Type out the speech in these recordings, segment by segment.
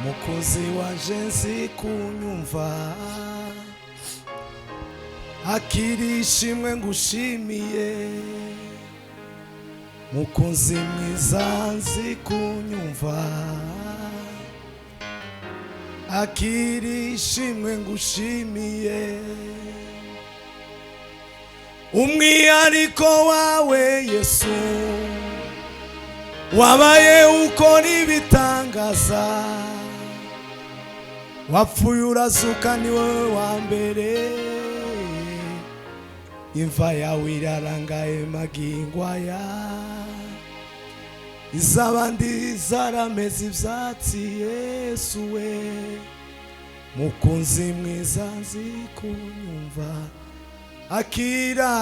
mukozi wa jensi kunyumva akirishimwe ngushimiye mukozi mwiza nzi kunyumva akirishimwe ngushimiye umwihariko wawe Yesu wabaye ukora ibitangaza wapfuye urazuka ni wowe wa mbere imva yawe irarangaye magingo aya izabandi zarameze ivyatsi Yesu we mukunzi mwiza nzi kunyumva akira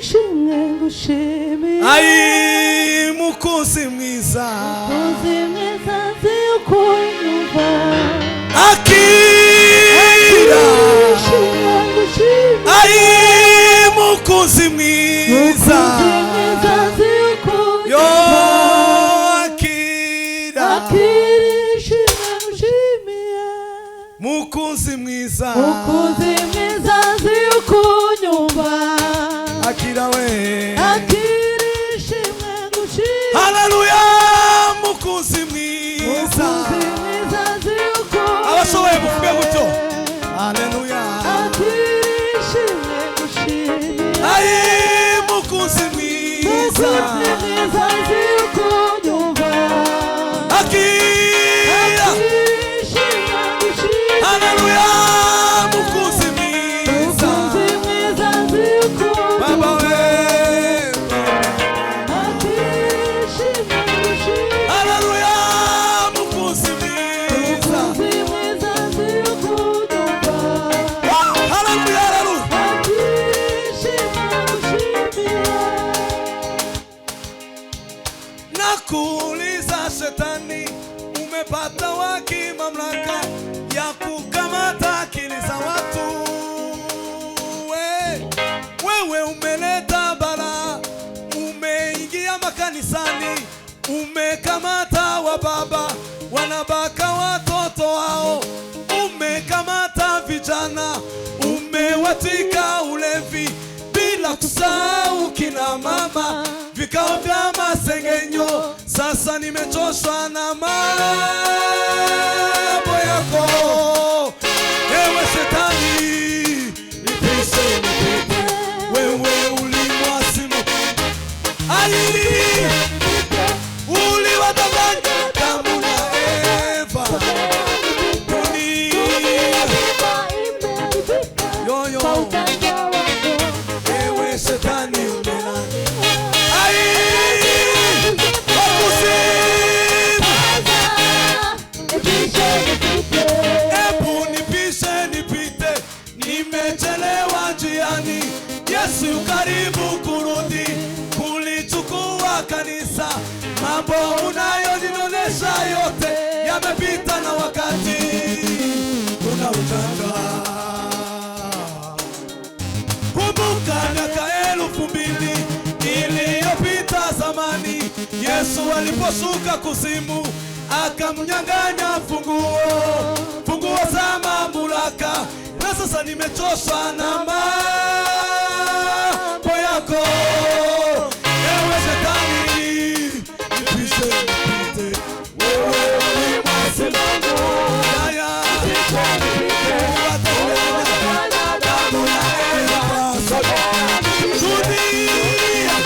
shimwe ngushimiye ai mukunzi mwiza nzi kunyumva akira shimwe ngushimiye ai mukunzi mwiza nzi kunyumva yo akira shimwe ngushimiye mukunzi mwiza nzi kunyumva akira we shimwe ngushimiye haleluya mukunzi mwiza abashoboye kuvuga gutyo haleluya shimwe ngushimiye ai mukunzi mwiza nzi kunyumva akira shimwe ngushimiye haleluya mukunzi mwiza nzi kunyumva baba we shimwe ngushimiye haleluya mukunzi mwiza nzi kunyumva haleluya haleluya nakuuliza shetani umepata wapi mamlaka ya kukamata akili za watu wewe umeleta bala umeingia makanisani umekamata wa baba wanabaka watoto wao umekamata vijana umewatika ulevi bila kusahau kina mama vikao vya masengenyo sasa nimechoshwa na mambo yako ewe shetani nipishe nipite wewe ulimwasimu ai uliwadanganya Adamu na Eva dunia yoyo ewe shetani umelani ai ebu nipishe nipite nimechelewa njiani Yesu karibu kurudi kulichukua kanisa mambo unayoninonesha yote yamepita na wakati kuna ujanga kumbuka miaka 2000 iliyopita zamani Yesu aliposhuka kuzimu akamnyang'anya funguo za mamlaka na sasa nimechoshwa na mambo yako ewe shetani nipishe nipite wewe ulimwasimu haya Adamu na Eva dunia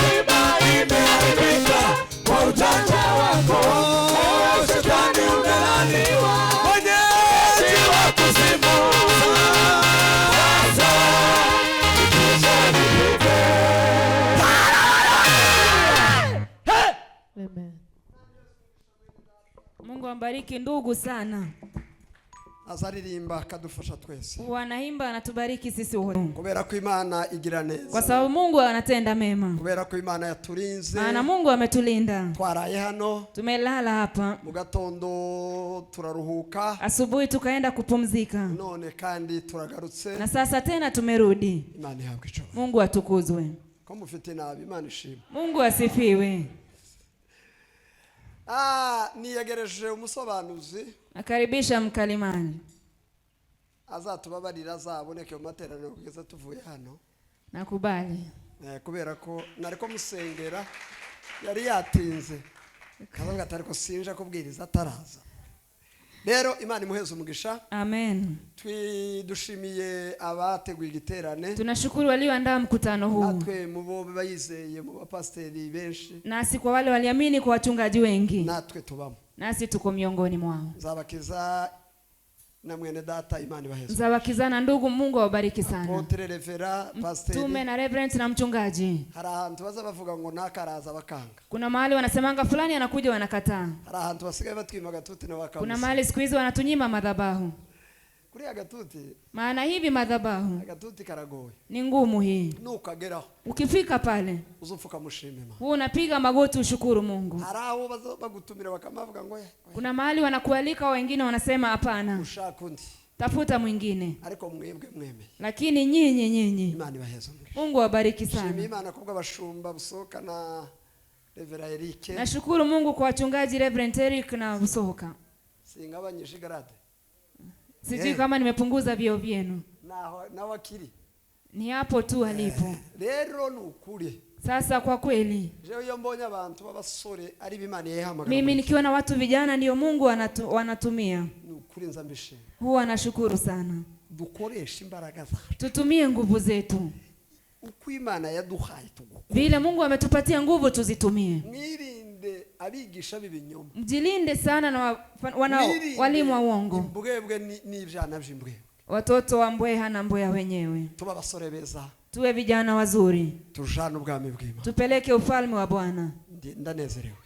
imeharibika kwa ujanja wako shetani umelaniwa mwenyeji wa kuzimu sasa nipishe nipite. Amen. Mungu ambariki ndugu sana. azaririmba kadufasha twese Wanaimba anatubariki sisi wote. kubera ko Imana igira neza Kwa sababu Mungu anatenda mema. kubera ko Imana yaturinze Maana Mungu ametulinda. twaraye hano Tumelala hapa. mu gatondo turaruhuka Asubuhi tukaenda kupumzika. none kandi turagarutse Na sasa tena tumerudi. Imana ihabwe icyo Mungu atukuzwe. ko mufite nabi Imana ishimwe Mungu asifiwe. niyegereje umusobanuzi Nakaribisha mkalimani. azatubabarira azaboneke mu materaniro kugeza tuvuye hano. Nakubali. Kubera ko nariko musengera yari yatinze. Kavuga atari ko sinja kubwiriza ataraza. Rero Imana imuheze umugisha. Amen. Dushimiye abateguye igiterane. Tunashukuru walioandaa mkutano huu. Natwe mubo bayizeye mu bapasteri benshi. Nasi kwa wale waliamini, kwa wachungaji wengi. Natwe tubamo. Nasi tuko miongoni mwao. Zabakiza na mwene data Imana ibaheze. Zabakizana ndugu, Mungu awabariki sana. Apotre Revera Pastor. Tume na reverend na mchungaji. Hari ahantu baza bavuga ngo nakaraza bakanga. Kuna mahali wanasemanga fulani anakuja wanakataa. Hari ahantu basigaye batwima gatuti na wakabuza. Kuna mahali siku hizi wanatunyima madhabahu. Kuri agatuti. Maana hivi madhabahu Agatuti karagoye. ni ngumu hii. Nukageraho. Ukifika pale Uzofuka mushime ma. wewe unapiga magoti ushukuru Mungu. Hari aho bagutumira bakamavuga ngo Kuna mahali wanakualika, wengine wanasema hapana, ushaka undi. tafuta mwingine. Ariko mwebwe mweme. Lakini nyinyi Imana ibaheze umugisha. Mungu awabariki Shimi sana. Imana kubwa bashumba busoka na Revera Eric. Nashukuru Mungu kwa wachungaji Reverend Eric na Busohoka. Singabanyisha garade. Sijui kama nimepunguza vio vyenu. Na wakiri. Ni hapo tu alipo. Rero nukuri. Sasa kwa kweli Jewe iyo mbonye abantu b'abasore ari bimana yehamagara. mimi nikiona watu vijana ndio Mungu wanatumia. Nukuri nzambishe. Huwa nashukuru sana. Dukoresha imbaraga zacu. Tutumie nguvu zetu. Uko Imana yaduhaye tugukora. Vile Mungu ametupatia nguvu tuzitumie. Mwirinde abigisha b'ibinyoma. Mjilinde sana na walimu wa uongo. Imbwebwe n'ivyana vy'imbwebwe. Watoto wa mbweha na mbweha wenyewe. Tuba abasore beza. Tuwe vijana wazuri. Tujana ubwami bw'Imana. Tupeleke ufalme wa Bwana. Ndanezerewe.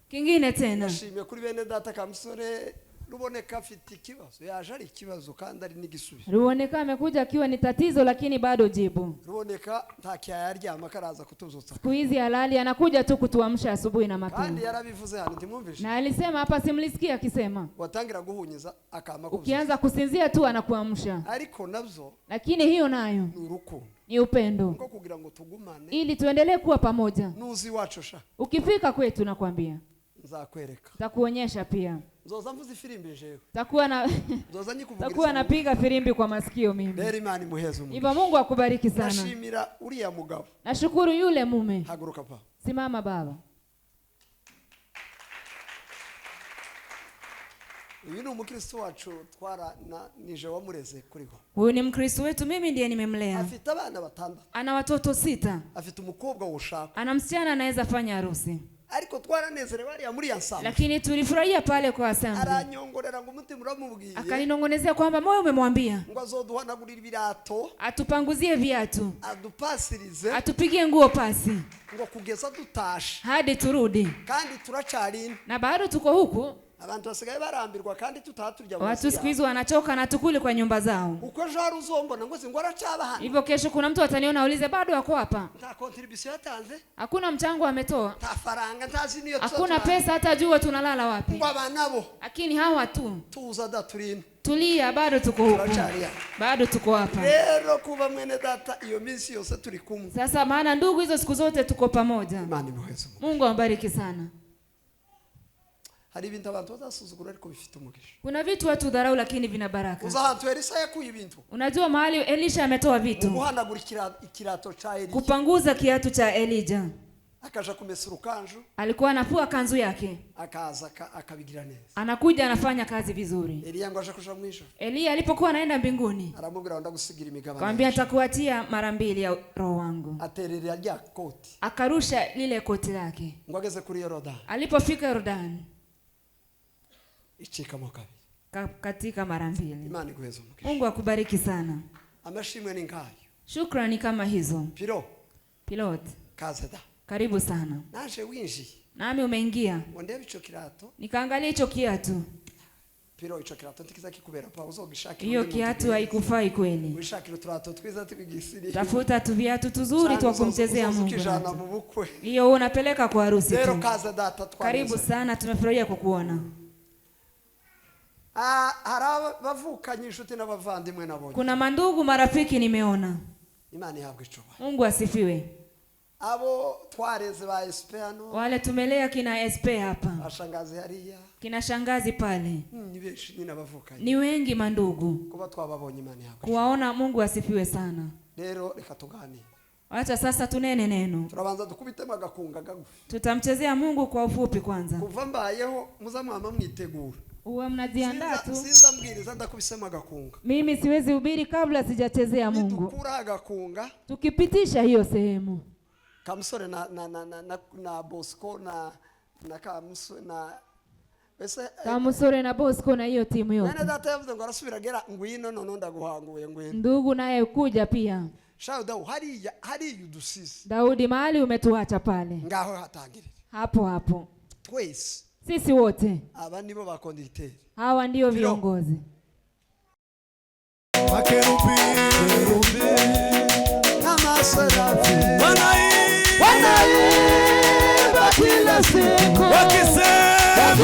Kingine tena. Nashimye kuri bene data kamusore ruboneka afite ikibazo. Yaje ari ikibazo kandi ari n'igisubizo. Ruboneka amekuja akiwa ni tatizo lakini bado jibu. Ruboneka ntakiya yaryama karaza kutuzutsa. Siku hizi halali anakuja tu kutuamsha asubuhi na mapema. Kandi yarabivuze hano ndimwumvishe. Na alisema hapa, simlisikia akisema. Watangira guhunyiza akama kuvuza. Ukianza kusinzia tu anakuamsha. Ariko navyo. Lakini hiyo nayo Urukundo. ni upendo. Ngo kugira ngo tugumane. Ili tuendelee kuwa pamoja. Nuzi wacu sha. Ukifika kwetu nakwambia. Nzakwereka. Takuonyesha pia. Nzoza mvuza firimbi jewe. Takuwa napiga firimbi kwa masikio mimi. Rero Imana imuheze umugisha. Hivyo Mungu akubariki sana. Nashimira uriya mugabo. Nashukuru yule mume. Haguruka pa. Simama baba. Uyu ni umukristo wacu nije wamureze kuriho. Huyu ni Mkristo wetu, mimi ndiye nimemlea. Afite abana batandatu. Ana watoto 6. Afite umukobwa woshaka. Ana msichana anaweza fanya harusi. Ariko twaranezerewe ari muri yansamba. Lakini tulifurahia pale kwa asamba. Aranyongorera ngo umutima uramubwiye. Akaninongonezea kwamba moyo umemwambia. Ngo azoduhanagurira ibirato. Atupanguzie viatu. Adupasirize. Atupigie nguo pasi. Ngo kugeza dutashe. Hadi turudi. Kandi turacari. Na bado tuko huku. Abantu basigaye barambirwa kandi tutaturya. Watu siku hizo wanachoka na tukule kwa nyumba zao. Uko jari uzombona ngo singora chaba hano. Hivyo kesho kuna mtu ataniona aulize bado wako hapa. Nta contribution yatanze. Hakuna mchango ametoa. Ta faranga ntazi niyo tuza. Hakuna pesa hata jua tunalala wapi. Ngo abanabo. Lakini hawa tu. Tuza daturina. Tulia, bado tuko huku. Bado tuko hapa. Rero kuba mwene data iyo minsi yose turi kumwe. Sasa maana ndugu, hizo siku zote tuko pamoja. Imana imuheze. Mungu awabariki sana. Hari ibintu abantu bazasuzugura ariko bifite umugisha. Kuna vitu watu dharau lakini vina baraka. Uzahantu Elisa yakuye ibintu. Unajua mahali Elisha ametoa vitu. Guhanagura ikirato cha Elija. Kupanguza kiatu cha Elija. Akaja kumesura kanju. Alikuwa anafua kanzu yake. Akaza akabigira neza. Anakuja anafanya kazi vizuri. Elia ngo aje kuja mwisho. Elia alipokuwa anaenda mbinguni. Aramubwira ndo gusigira imigabane. Akamwambia atakuatia mara 2 ya roho wangu. Aterera rya koti. Akarusha lile koti lake. Ngo ageze kuri Yordani. Alipofika Yordani. Ichika mokabi. Katika mara 2. Imani kuweza umugisha. Mungu akubariki sana. Amashimwe ni ngayo. Shukrani kama hizo. Pilot. Kazeda. Karibu sana. Naje winji. Nami umeingia. Ndebe ico kirato. Nikaangalia hicho kiatu. Piro ico kirato ntikiza kikubera pa uzogishakira. Hiyo kiatu haikufai kweli. Wishakira turato twiza tubigisiri. Tafuta tu viatu tuzuri twa kumchezea Mungu. Hiyo unapeleka kwa harusi tu. Zero Kazeda. Karibu sana, tumefurahia kukuona. Bavukanye inshuti n'abavandimwe nabonye. Kuna mandugu marafiki nimeona. Imana ihabwe icuba. Mungu asifiwe. abo twareze ba Espano wale tumelea kina SP hapa, ashangazi hariya, kina shangazi pale, ni benshi nyina bavukanye, ni wengi mandugu, kuba twababonye imani yako kuwaona. Mungu asifiwe sana. Lero reka tugani, acha sasa tunene neno, turabanza dukubitema agakunga gagufi, tutamchezea Mungu kwa ufupi kwanza. kuva mbayeho muzamwama mwitegura, uwe mnajiandaa tu. Sinza mbwiriza ndakubisema agakunga. Mimi siwezi hubiri kabla sijachezea Mungu. Tukura agakunga, Tukipitisha hiyo sehemu, Kamusore na Bosco na Kamusore na bese Kamusore na Bosco na hiyo timu yote. nene data yavuze ngo arasubira gera ngwino none ndaguhanguye ngwino. Ndugu naye kuja pia. Shauda hari udusizi. Daudi, mahali umetuacha pale. Ngaho hatangirira. Hapo. Twese. Sisi wote. Aba nibo bakonditeri. Hawa ndio viongozi. Makerubi Na maserafi. wanaimba kila siku wakisema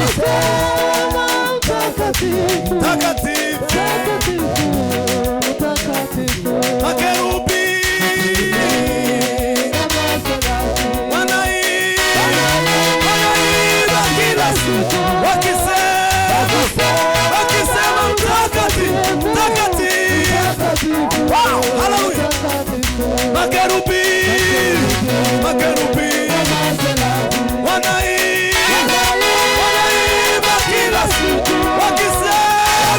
mtakatifu, mtakatifu, mtakatifu. Makerubi na maserafi wanaimba kila siku wakisema mtakatifu, mtakatifu. Wow, hallelujah. Makerubi wanaimba kila siku wakisema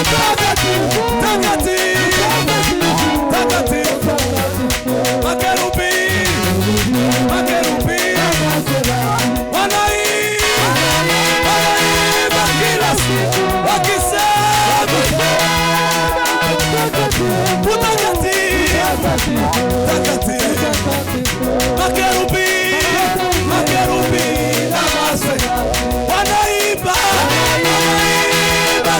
mtakatifu, mtakatifu. Makerubi wanaimba kila siku wakisema mtakatifu. Makerubi na maserafi wanaimba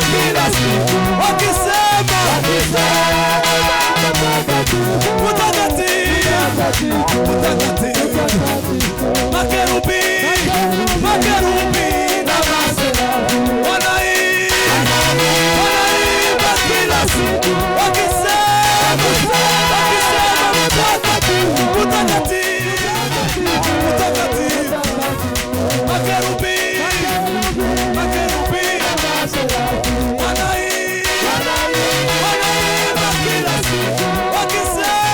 kila siku wakisema mtakatifu. Makerubi na maserafi wanaimba kila siku wakisema mtakatifu. Makerubi wanaimba kila siku wakisema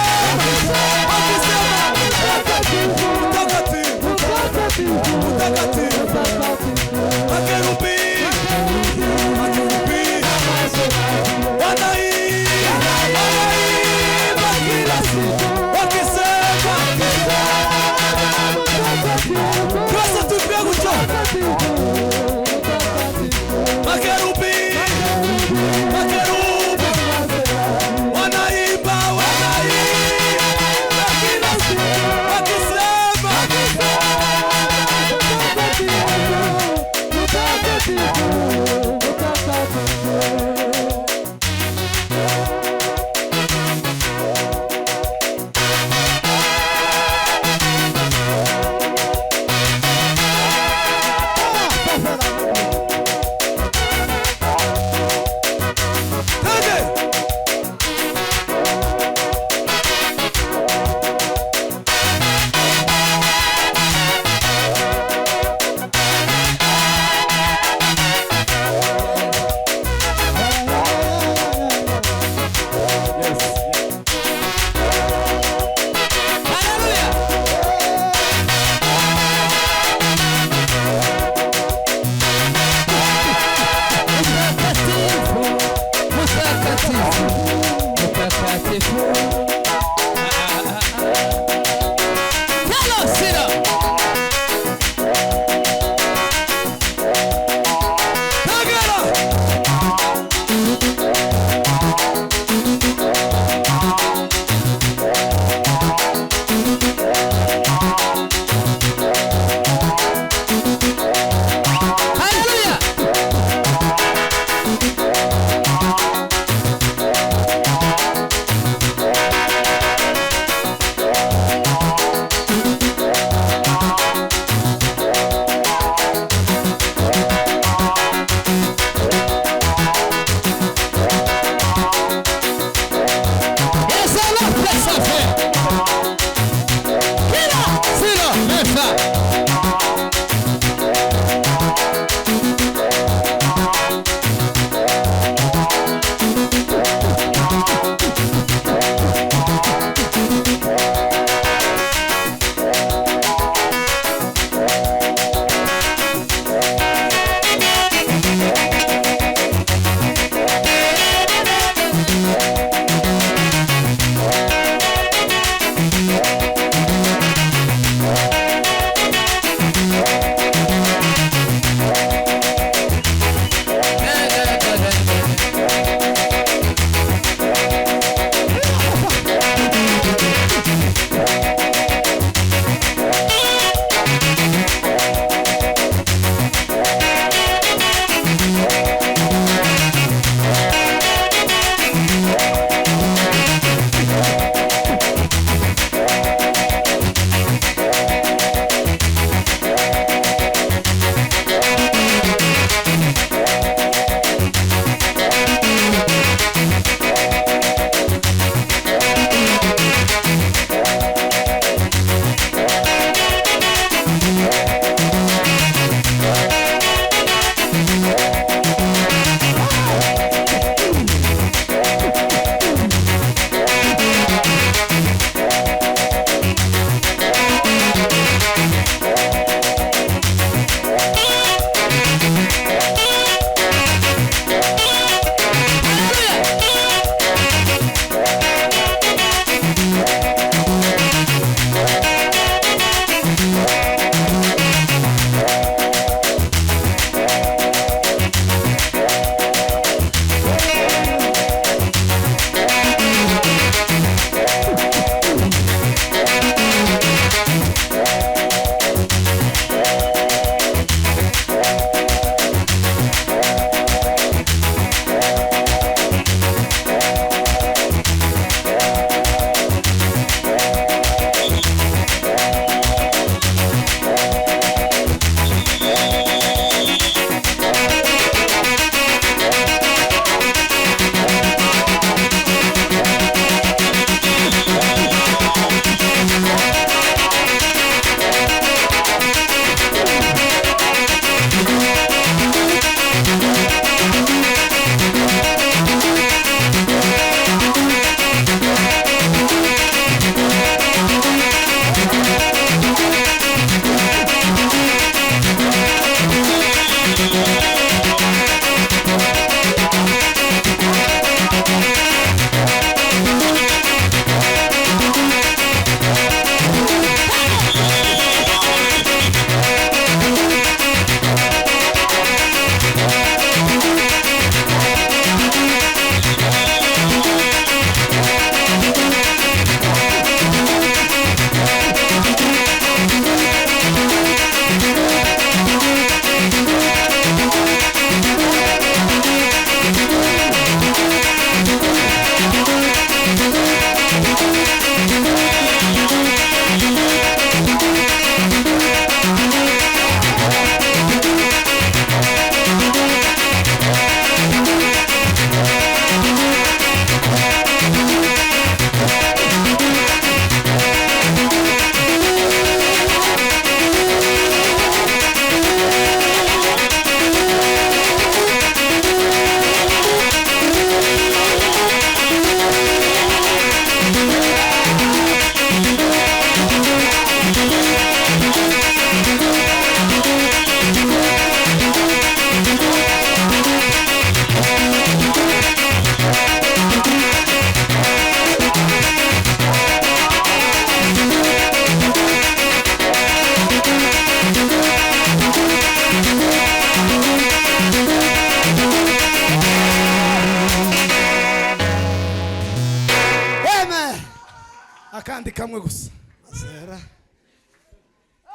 akandi kamwe gusa Mazera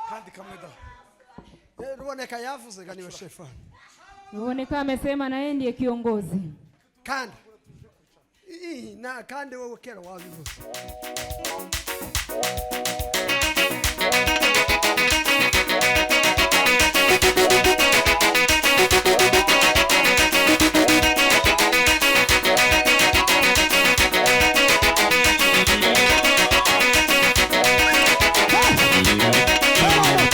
kandi kamwe da Ruboneka yavuze ganiwe shefa Ruboneka amesema na yeye ndiye kiongozi kandi na kandi wewe kera wabivuze Come on.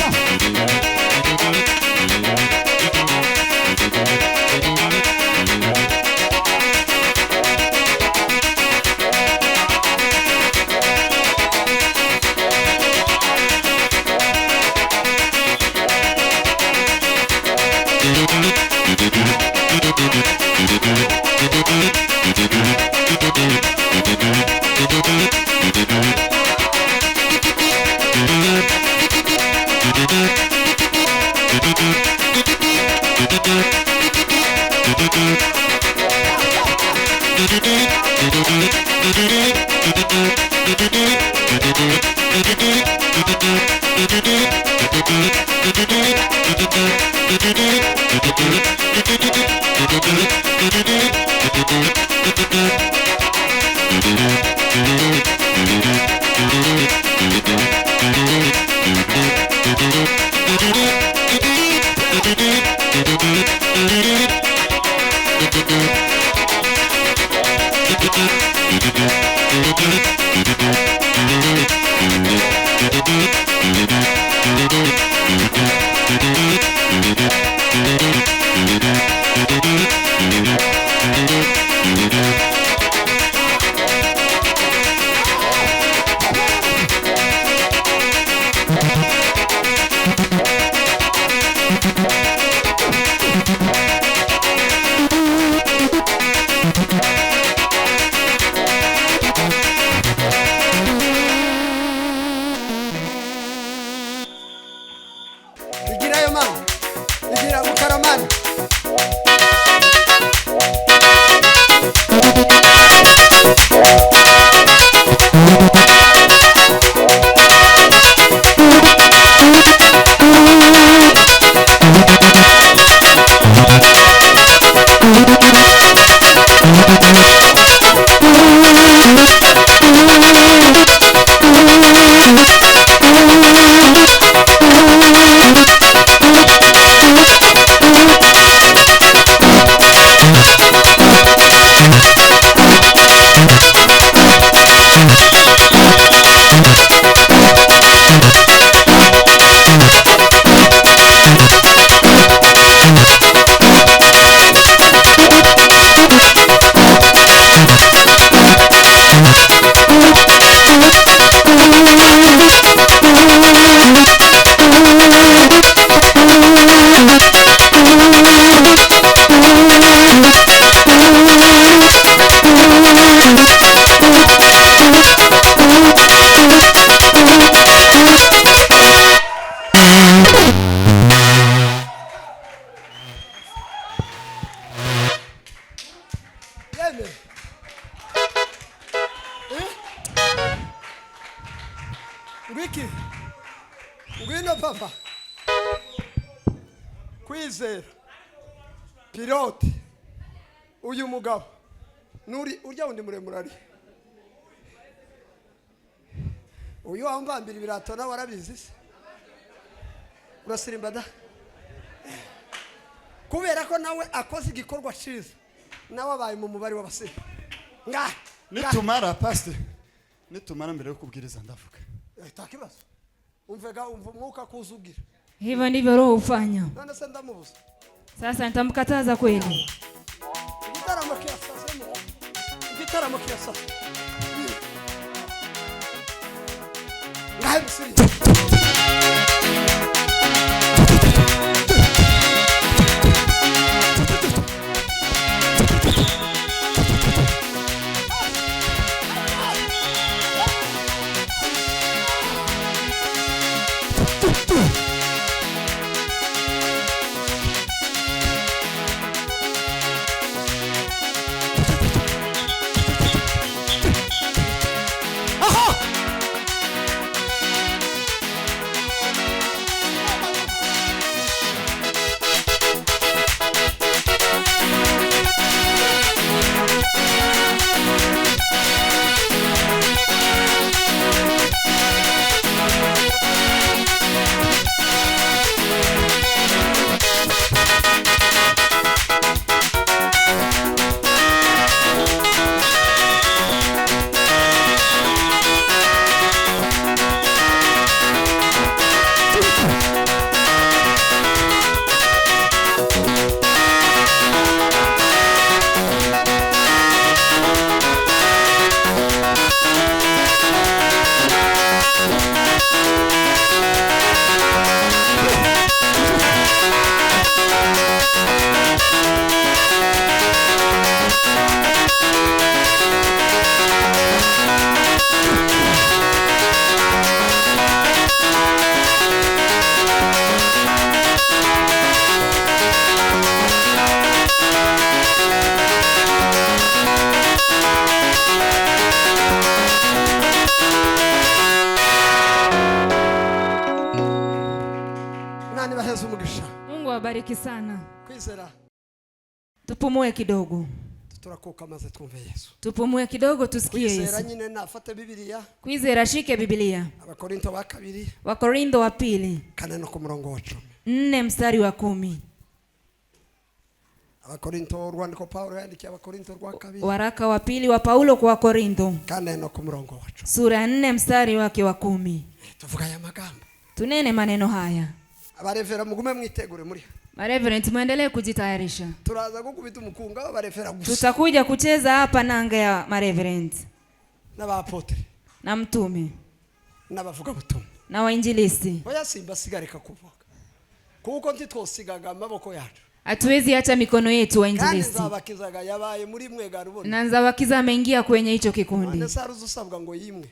igirayo mama igira mukaramani Wiki ngwino papa Kwizera pilote uyu mugabo nuri urya undi muremure ari uyu wambambira ibirato na warabizi urasirimba da kubera ko nawe akoze igikorwa cyiza nawe abaye mu mubari w'abasiri nitumara pastor nitumara mbere yo kubwiriza ndavuga takibazo umvega umwuka kuzugira hivyo ndivyo roho hufanya. Nani senda mubuza Sasa nitamkataza kweli. Gitaramo kiasa sema gitaramo kiasa ngahe musiri Imana ibaheze umugisha. Mungu awabariki sana. Kwizera. Tupumue kidogo. Turakuka maze twumve Yesu. Tupumue kidogo tusikie Yesu. Kwizera nyine nafate Biblia. Kwizera shike Biblia. Abakorinto wa 2. Wakorintho wa 2. 4 no ku murongo wa 10. 4 mstari wa 10. Abakorinto urwandiko Paulo yandikiye Abakorinto rwa 2. Waraka wa 2 wa Paulo kwa Korintho. 4 no ku murongo wa 10. Sura 4 mstari wake wa 10. Tuvuga ya magambo. Tunene maneno haya. Abarevera mugume mwitegure muri. Mareverend muendelee kujitayarisha. Turaza gukubita umukunga abarevera gusa. Tutakuja kucheza hapa nanga ya mareverend. N'abapotre. Na mtume. N'abavuga butumwa. Na wainjilisti. Oya simba sigareka kuvuga. Kuko ntitwosigaga amaboko yacu. Hatuwezi acha mikono yetu wainjilisti. Kandi zabakizaga yabaye muri mwe garubona. Na Nzabakiza ameingia kwenye hicho kikundi. Ane saruzu usabwa ngo yimwe.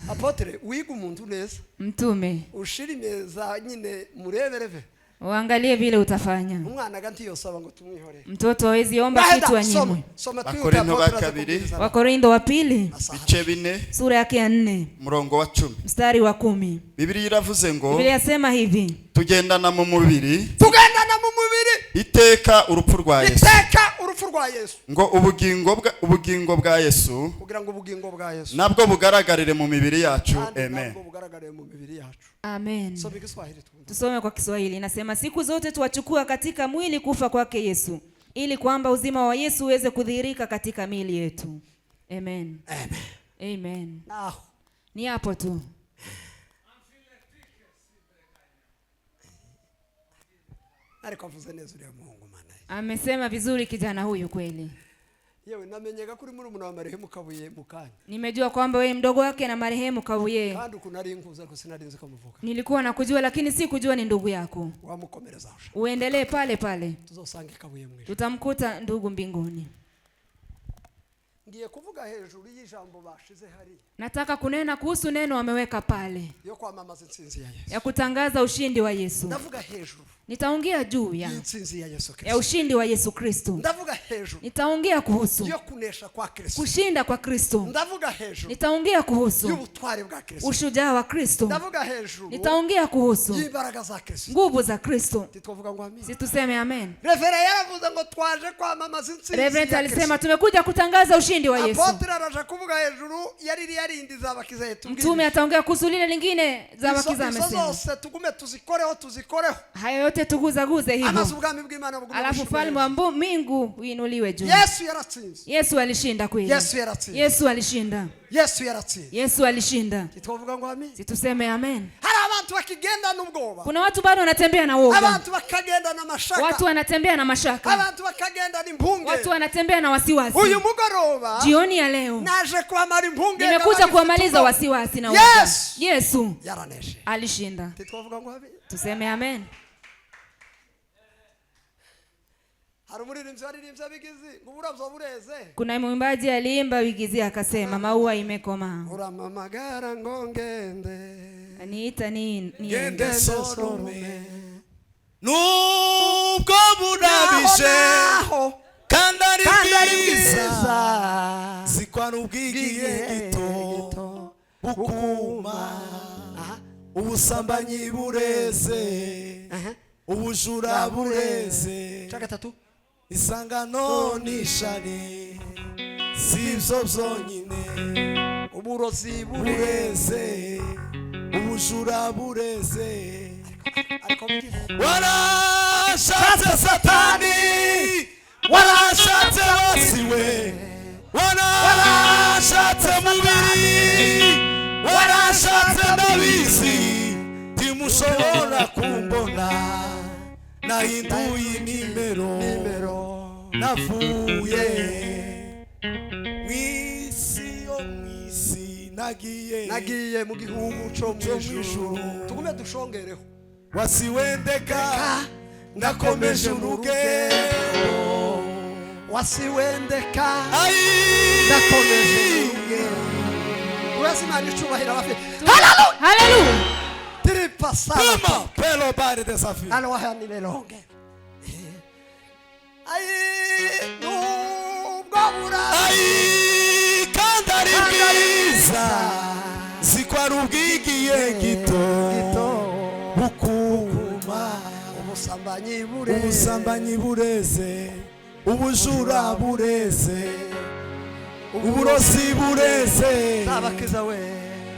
Apotre wiga umuntu neza. Mtume. Ushirimeza nyine murebereve. Uangalie vile utafanya. Umwana ganti yosaba ngo tumwihore. Mtoto hawezi omba kitu anyimwe. Wakorintho wa 2 bice 4 sura yake ya 4 murongo wa 10 mstari wa 10. Biblia iravuze ngo Biblia yasema hivi. Tugendana mu mubiri iteka urupfu rwa Yesu. Iteka urupfu rwa Yesu. Ngo ubugingo bwa Yesu. Kugira ngo ubugingo bwa Yesu. Nabwo bugaragarire mu mibiri yacu. Amen. Nabwo bugaragarire mu mibiri yacu. Amen. Kiswahili tusome kwa Kiswahili. Inasema siku zote tuwachukua katika mwili kufa kwake Yesu, ili kwamba uzima wa Yesu uweze kudhihirika katika miili yetu. Amen. Amen. Amen. Now. Ni hapo tu. Amesema vizuri kijana huyu kweli. Yewe namenyega kuri muri umuntu wa marehemu Kabuye mukanya. Nimejua kwamba wewe mdogo wake na marehemu Kabuye. Kandi kunari inkuza ko sinarinze kumuvuga. Nilikuwa nakujua lakini si kujua ni ndugu yako. Wamukomereza. Uendelee pale pale. Tuzosange Kabuye mwisho. Tutamkuta ndugu mbinguni. Ngiye kuvuga hejuru y'ijambo bashize hari. Nataka kunena kuhusu neno wameweka pale. Yo kwamamaza insinzi ya Yesu. Ya kutangaza ushindi wa Yesu. Ndavuga hejuru. Nitaongea juu ya insinzi ya Yesu Kristo. Ya ushindi wa Yesu Kristo. Ndavuga hejuru. Nitaongea kuhusu yo kunesha kwa Kristo. Kushinda kwa Kristo. Ndavuga hejuru. Nitaongea kuhusu y'ubutware bwa Kristo. Ushujaa wa Kristo. Ndavuga hejuru. Nitaongea kuhusu y'imbaraga za Kristo. Nguvu za Kristo. Tituvuga ngo amen. Si tuseme amen. Reverend yaravuze ngo twaje kwamamaza insinzi. Reverend alisema tumekuja kutangaza ushindi wa Yesu. Apotre araje kuvuga hejuru yarindi Nzabakiza yetu. Mtume ataongea kuhusu lile lingine Nzabakiza amesema. Sasa tugume tuzikoreho. Hayo yote tuguzaguze hivyo. Alafu falme wa mbingu uinuliwe juu. Yesu yaratsinze. Yesu alishinda kweli. Yesu yaratsinze. Yesu alishinda. Yesu yaratsinze. Yesu alishinda. Tituvuga ngo amen. Si tuseme amen. Hari abantu bakigenda n'ubwoba. Kuna watu bado wanatembea na woga. Abantu bakagenda na mashaka. Watu wanatembea na mashaka. Abantu bakagenda n'impunge. Watu wanatembea na wasiwasi. Uyu mugoroba. Jioni ya leo. Naje kuamara impunge. Nimekuja kuamaliza wasiwasi na woga. Yesu yaraneshe. Alishinda. Tituvuga ngo amen. Tuseme amen. Kuna mwimbaji aliimba Bigizi akasema maua imekoma. Uramamagara ngongende. Aniita ni ngende sorume. Nubwo budabishe. Kandari bwiza. Zikwa n'ubwigiye gito. Bukuma. Ubusambanyi bureze. Ubujura bureze. Gatatu. Isangano nishari sivyo byonyine. Uburozi bureze. Ubujura bureze. Warashatse Satani, warashatse wasiwe, warashatse mubiri, warashatse ndabizi, timushobora kumbona. Nahinduye inimero navuye mwisi nagiye mu gihugu cyo mwijuru. Tugume dushongereho. Wasiwendeka ndakomeje urugendo. Wasiwendeka ndakomeje urugendo. Urasima nicubahira bafe. Hallelujah. Hallelujah. Tuma pelo bare desafio. Alo hani melonge. Ai nubwabura. Ai kandari biza. Zikwa rubwigiye gito. Bukuma. ubusambanyi bureze, ubujura bureze, uburozi bureze,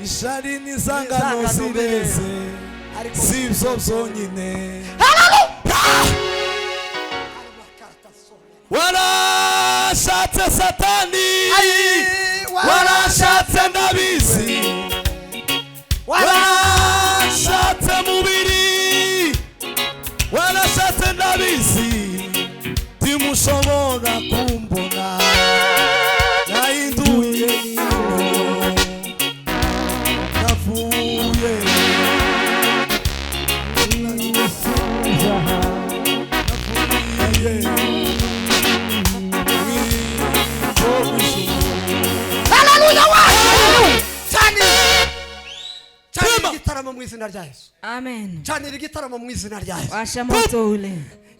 ishari n'izangano zireze, si ibyo byonyine. Warashatse Satani, warashatse ndabizi, warashatse mubiri, warashatse ndabizi, timushobora kumbona, nahinduye nino, navuye igitaramo mu izina rya Yesu. Amen. Chanira igitaramo mu izina rya Yesu. Washa moto ule.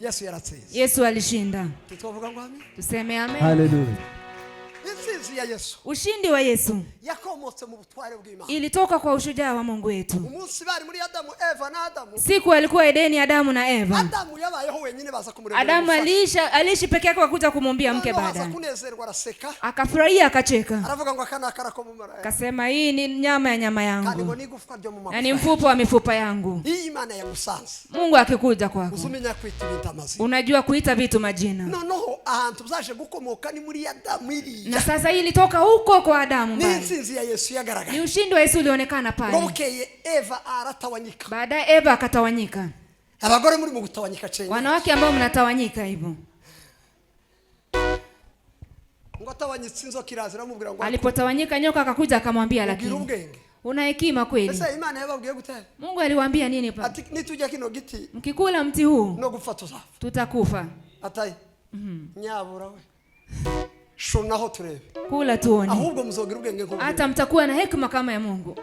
Yesu yaratsinze. Yesu alishinda. Tutavuga ngo amen. Tuseme amen. Haleluya. Intsinzi ya Yesu. Ushindi wa Yesu yakomotse mu butware bw'Imana. ilitoka kwa ushujaa wa Mungu wetu. Umunsi bari muri Adamu, Eva na Adamu. Siku alikuwa Edeni, Adamu na Eva. Adamu yabayeho wenyine baza kumuremera. Adamu aliishi peke yake kuja kumwambia mke baada. Kunezerwa araseka. Akafurahia akacheka. Aravuga ngo akana karako mu mara. Akasema hii ni nyama ya nyama Kandi ngo yangu. nigufwa ryo mu mafupa. Na ni mfupa wa mifupa yangu. Hii Imana yagusanze. Mungu akikuja kwako. Uzumenya kwita ibintu amazina. Unajua kuita vitu majina. Noneho ahantu byaje gukomoka ni muri Adamu iri. Na sasa hii ilitoka huko kwa Adamu Ni mbali. intsinzi ya Yesu yagaragara. Ni ushindi wa Yesu ulionekana pale. Bukeye Eva aratawanyika. Baadaye Eva akatawanyika. Abagore muri mu gutawanyika chenye. Wanawake ambao mnatawanyika hivyo. Ngo atawanyitse inzoka kirazira mubwira ngo Alipotawanyika nyoka akakuja akamwambia, ugira lakini ubwenge. una hekima kweli? Ese Imana yababwiye gute? Mungu aliwaambia nini pa? Ati nitujya kino giti Mkikula mti huu no gupfa tuzafa. tutakufa. Atayi. Nyabura we. Shonaho turebe. Kula tuone. Ahubwo muzogira ubwenge ngo. Hata mtakuwa na hekima kama ya Mungu.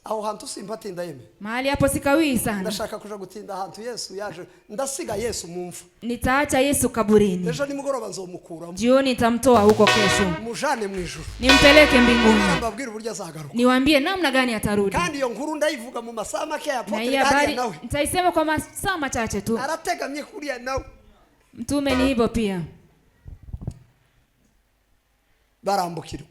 Aho hantu simpatinda yeme. Mahali hapo sikawii sana. Ndashaka kuja gutinda hantu Yesu yaje. Ndasiga Yesu mumfu. Nitaacha Yesu kaburini. Ejo nimugoroba nzomukura. Jioni nitamtoa huko kesho. Mujane mwijuru. Nimpeleke mbinguni. Mbabwira uburyo azagaruka. Niwaambie namna gani atarudi. Kandi iyo nkuru ndayivuga mu masaha make ya Na hii habari nitaisema kwa masaa machache tu. Arategamye kuriya nawe. Mtume ni hivyo pia. Barambukirwa.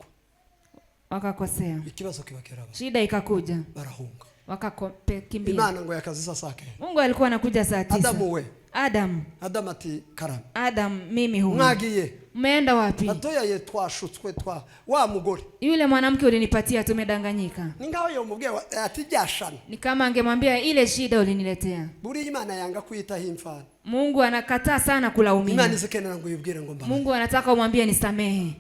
Wakakosea. Ikibazo kibakera. Shida ikakuja. Barahunga. Wakakimbia. Imana ngo yakazisa sake. Mungu alikuwa anakuja saa 9. Adamu we. Adam ati karame. Adam, mimi huyu. Mwagiye. Mmeenda wapi? Atoya ye twashutswe wa mugore. Yule mwanamke ulinipatia tumedanganyika. Ningaho yo mubwiye ati jashana. Ni kama angemwambia ile shida uliniletea. Buri Imana yanga kuyita himfana. Mungu anakataa sana kulaumia. Imana izikenera ngo yibwire ngo mba. Mungu anataka umwambie nisamehe.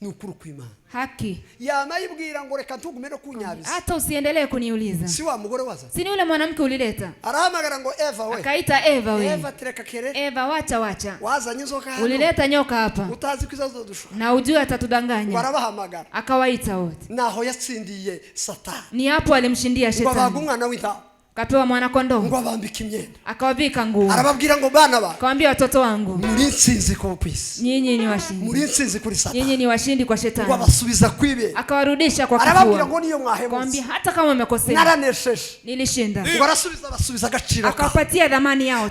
Ni ukuri kw'Imana. Haki. Yamayibwira ngo reka ntugume no kunyabiza. Hata usiendelee kuniuliza. Si wa mugore waza. Si ni yule mwanamke ulileta. Arahamagara ngo Eva we. Akaita Eva we. Eva tireka kere. Eva wacha. Waza nyizoka hano. Ulileta nyoka hapa. Utazi kwizazo dushu. Na ujue atatudanganya. Warabahamagara. Akawaita wote. Naho yatsindiye Satani. Ni hapo alimshindia shetani. Ngo bagumwana w'inta. Kapewa mwana kondoo. Ngo abambika imyenda. Akawavika nguo. Arababwira ngo bana ba. Akawaambia watoto wangu. Muri nsinzi ko kwisi. Nyinyi ni washindi. Muri nsinzi kuri Satani. Nyinyi ni washindi kwa shetani. Ngo abasubiza kwibe. Akawarudisha kwa kifua. Arababwira ngo niyo mwahemutse. Akawaambia hata kama umekosea. Naranesheje. Nilishinda. Ngo basubiza agaciro. Akawapatia dhamani yao.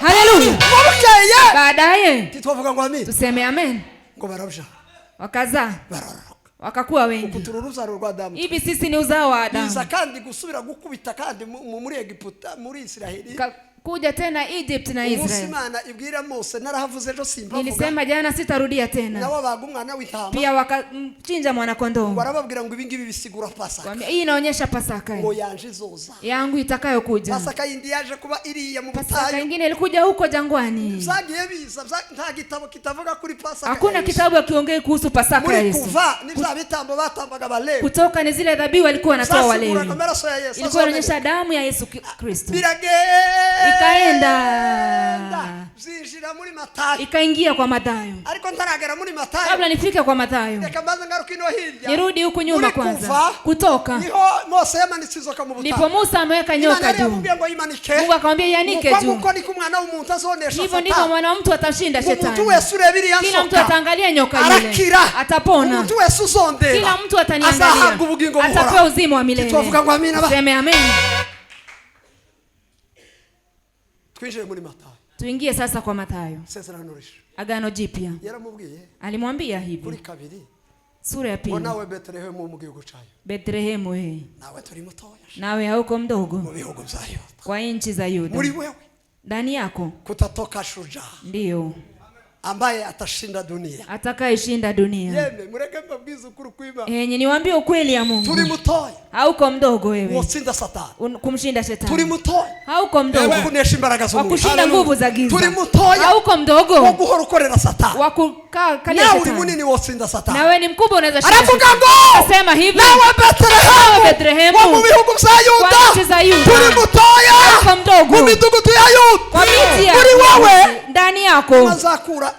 Haleluya. Mubukeye. Baadaye titwavuga ngo amen. Tuseme amen. Ngo barabja. Wakazaa. Wakakuwa wengi. Kutururuzaro rwa Adamu. Hivi sisi ni uzao wa Adamu. Biza kandi gusubira gukubita kandi muri Egiputa muri Israeli. Kuja tena Egypt na Israel. Imana ibwira Mose narahavuze ejo simba. Nilisema jana sitarudia tena. Nawo bagumwana w'intama. Pia wakachinja mwana kondoo. Barababwira ngo ibingibi bisigura Pasaka. Hii inaonyesha Pasaka. Ngo yanje izoza. Yangu itakayokuja. Pasaka yindi yaje kuba iriya mu butayu. Pasaka nyingine ilikuja huko jangwani. Zagiye biza nta gitabo kitavuga kuri Pasaka. Hakuna kitabu kiongee kuhusu Pasaka ya Yesu. Muri kuva ni bya bitambo batambaga balewi. Kutoka ni zile dhabihu walikuwa wanatoa walewi. Ilikuwa inaonyesha damu ya Yesu Kristo. Ikaenda. Zinjira muri Matayo. Ikaingia kwa Mathayo. Ariko ntaragera muri Matayo. Kabla nifike kwa Mathayo. Reka mbanza ngaruka ino hirya. Nirudi huku nyuma kwanza. Kutoka. Niho Mose yamanitse inzoka mu butayu. Ndipo Musa ameweka nyoka juu. Mungu akamwambia ianike juu. Uko ni kumwana w'umuntu azonesha. Hivyo ndivyo mwana wa mtu atashinda shetani. Mtu wese urebiri ya kila mtu ataangalia nyoka yule. Atapona. Mtu wese uzondera. Kila mtu ataniangalia. Atapewa uzima wa milele. Tuvuga ngo amina ba. Sema amen. twinjire muri Matayo. Tuingie sasa kwa Mathayo. Isezerano rishya. Agano Jipya. Yaramubwiye Alimwambia kuri hivi. kabiri. Sura ya Ngo pili. nawe Betelehemu mu gihugu cyayo. Bethlehemu he. Nawe turi mutoya. Nawe hauko mdogo Mu bihugu bya Yuda. kwa nchi za Yuda. Muri wewe Ndani yako kutatoka shujaa ndiyo ambaye atashinda dunia. atakayeshinda dunia. Yeme mureke mbabwize ukuri kw'Imana. Niwaambie ukweli ya Mungu. Turi mutoya. Hauko mdogo wewe. Wotsinda Satani. Kumshinda shetani. Turi mutoya. Hauko mdogo. Kunesha imbaraga z'umubiri. Wakushinda nguvu za giza. Turi mutoya. Hauko mdogo. Wo guhora ukorera Satani. Wakukaa kalia Nawe uri shetani. munini wotsinda Satani. Nawe ni mkubwa unaweza shinda. Aravuga ngo Nasema hivi. nawe Betelehemu. Wo mu bihugu bya Yuda. Kwa nchi za Yuda. Turi mutoya. Hauko mdogo. Mu midugudu ya Yuda. Kwa miti ya Muri wewe ndani yako mazakura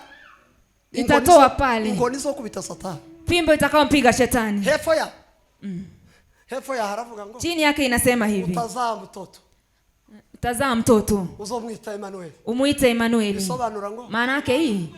itatoa pale ingoni zo kubita Satani. fimbo itakayompiga shetani. Hefo ya haravuga ngo Chini yake inasema hivi. utazaa mtoto. Utazaa mtoto. Uzomwita Emmanuel. Umuite Emanueli. Bisobanura ngo Maana yake hii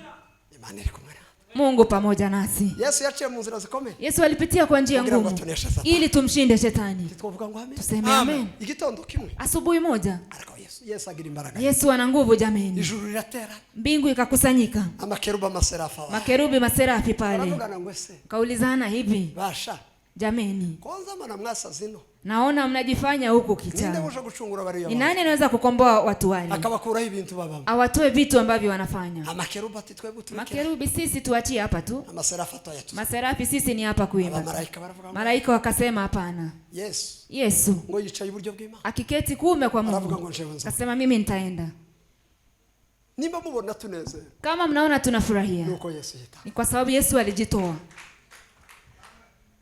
Imana iri kumwe nawe. Mungu pamoja nasi. Yesu yaciye mu nzira zikomeye. Yesu alipitia kwa njia Kugira ngo ngumu atuneshe Satani. ili tumshinde shetani. Twavuga ngo amen. Tuseme amen. Igitondo kimwe Asubuhi moja ariko Yesu agira imbaraga. Yesu ana nguvu jameni. Ijuru riratera. Mbingu ikakusanyika. Amakeruba maserafa. Makerubi maserafi pale. Baravugana ngo ese Kaulizana hivi. basha Jameni. kwanza mana mwasa zino. Naona mnajifanya huku Ninde kichaa. uje gucungura bariya? Ni nani anaweza kukomboa watu wale? Akabakuraho ibintu babamo. Awatoe vitu ambavyo wanafanya. Amakeruba ati twebwe tureke. Makerubi sisi tuachie hapa tu. Amaserafa atoya tu. Maserafi sisi ni hapa kuimba. Abamarayika baravuga ngo Malaika wakasema hapana. Yesu ngo yicaye iburyo bw'Imana. akiketi kuume kwa Aravuga ngo Mungu. njewe nza. Akasema mimi nitaenda. Nimba mubona tunezera. Kama mnaona tunafurahia. Nuko Yesu yita. Ni kwa sababu Yesu alijitoa.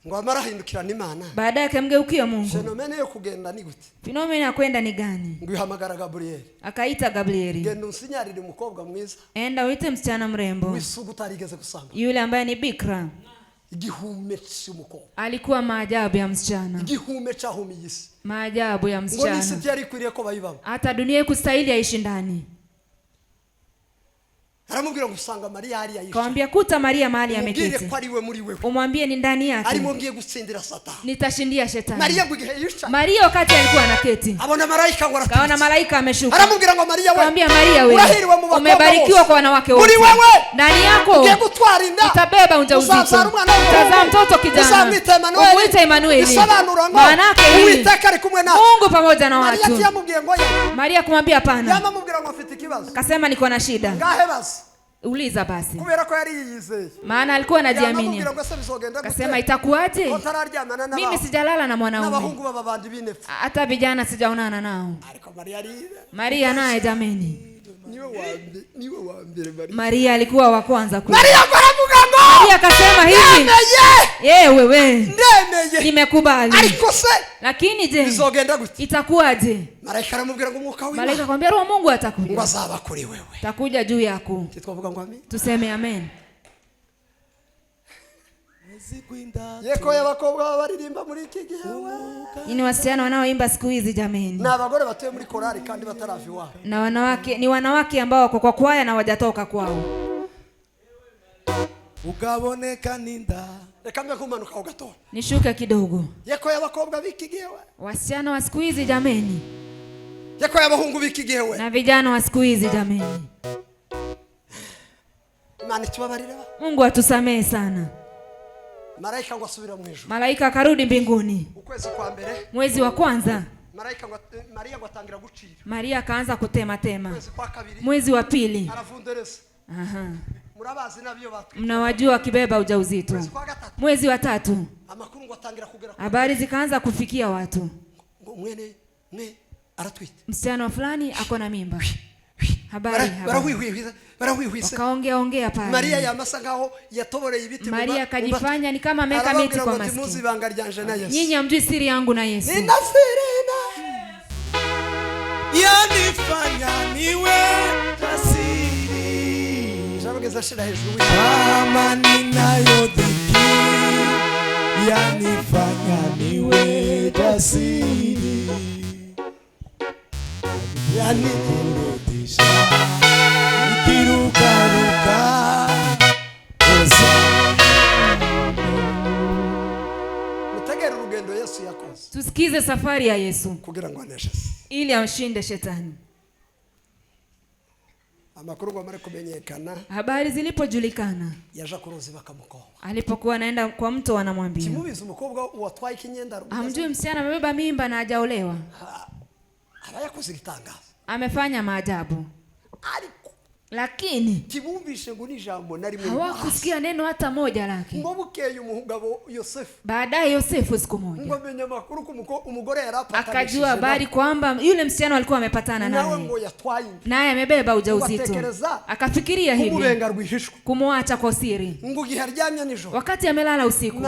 Ngo amarahindukira n'Imana. Baadaye akamgeukia Mungu. Fenomene yo kugenda ni gute? Fenomena ya kwenda ni gani? Ngo ihamagara Gabriel. Akaita Gabrieli. Genda unsinyarire umukobwa mwiza. Enda uite msichana mrembo. Wisugu utarigeze gusanga. Yule ambaye ni bikra. Igihume cy'umukobwa. Alikuwa maajabu ya msichana. Igihume cyahumiye isi. Maajabu ya Ngo msichana. nisi byari kwiriye ko bayibamo. Hata dunia ikustahili aishi ndani. Aramubwira ngo usanga Maria ari yayisha. Kawambia kuta Maria mahali ameketi. Umubwire ko ari we muri wewe. Umwambie ni ndani yake. Arimo ngiye gutsindira Satani. Nitashindia shetani. Maria ngo igihe yisha. Maria wakati alikuwa anaketi. Abona malaika ngo aratubitse. Kaona malaika ameshuka. Aramubwira ngo Maria we. Kawambia Maria we. Urahiriwe mu bakobwa. Umebarikiwa kwa wanawake wote. Muri wewe. Ndani yako. Ugiye gutwara inda. Utabeba ujauzito. Utazaa mtoto kijana. Uzamwita Emmanuel. Umuite Emanueli. Bisobanura ngo maana yake hii. Uwiteka ari kumwe nawe. Mungu pamoja na watu. Maria yamubwiye ngo ya. Maria kumwambia hapana. Yamubwira ngo afite ikibazo. Akasema niko na shida. Ngahe basi. Uliza basi. Kubera ko yari yizeye. Maana alikuwa anajiamini. Akasema itakuwaje? Mimi sijalala na mwanaume. Hata vijana sijaonana nao. Maria naye jameni. Maria alikuwa wa kwanza kuja. Maria akasema hivi. Wewe. Nimekubali. Lakini je, itakuwaje? Malaika akamwambia Roho Mungu atakuja. Atakuja juu yako. Tuseme amen. Yeko y'abakobwa baririmba muri iki gihe we. Ni wasichana wanaoimba siku hizi jameni. Na abagore batuye muri korari kandi bataraviwa. Na wanawake ni wanawake ambao wako kwa kwaya na wajatoka kwao. Ukaboneka ninda. Reka mbe kumanuka ugatora. Nishuke kidogo. Yeko y'abakobwa biki gihe we. Wasichana wa siku hizi jameni. Yeko y'abahungu biki gihe we. Na vijana wa siku hizi jameni. Imana tubabarire ba. Mungu atusamee sana. Malaika ngo asubira mu ijuru. Malaika akarudi mbinguni. Ukwezi kwa mbere. Mwezi wa kwanza. Maria ngo atangira gucira. Maria akaanza kutema tema. Mwezi kwa kabiri. Mwezi wa pili. Aravundereza. Aha. Murabazi nabyo batu. Mnawajua kibeba ujauzito. Mwezi wa tatu. Amakuru ngo atangira kugera. Habari zikaanza kufikia watu. Mwene aratwite. Msichana fulani ako na mimba. Habari. Wakaongea pale. Maria yamasa ngaho yatoboreye ibiti. Maria akajifanya ni kama ameka miti kwa masikio. Nyinyi hamjui siri yangu na Yesu. Nina siri yanifanya niwe jasiri. Zabageza shida hejuru. Kama ninayo dhiki yanifanya niwe jasiri. Yanirudisha nikirukaruka. Mutegere urugendo Yesu yakoze. Tusikize safari ya Yesu kugira ngo aneshe ili amshinde shetani. amakuru ngo mare kumenyekana, habari zilipojulikana, yaje kurozi bakamukoba. Alipokuwa anaenda kwa mto wanamwambia, kimubiza umukobwa watwaye ikinyenda, hamjui msichana amebeba mimba na hajaolewa. Abayakoze igitangaza, amefanya maajabu, lakini kibumvishe ngo ni jambo nari muri hawakusikia neno hata moja lake. Ngo bukeye umugabo Yosefu, baadaye Yosefu siku moja ngo amenya makuru ku umugore yarapata, akajua habari kwamba yule msichana alikuwa amepatana naye, naye amebeba ujauzito. Akafikiria hivi kumwacha kwa siri. Ngo giharyamye nijoro, wakati amelala usiku,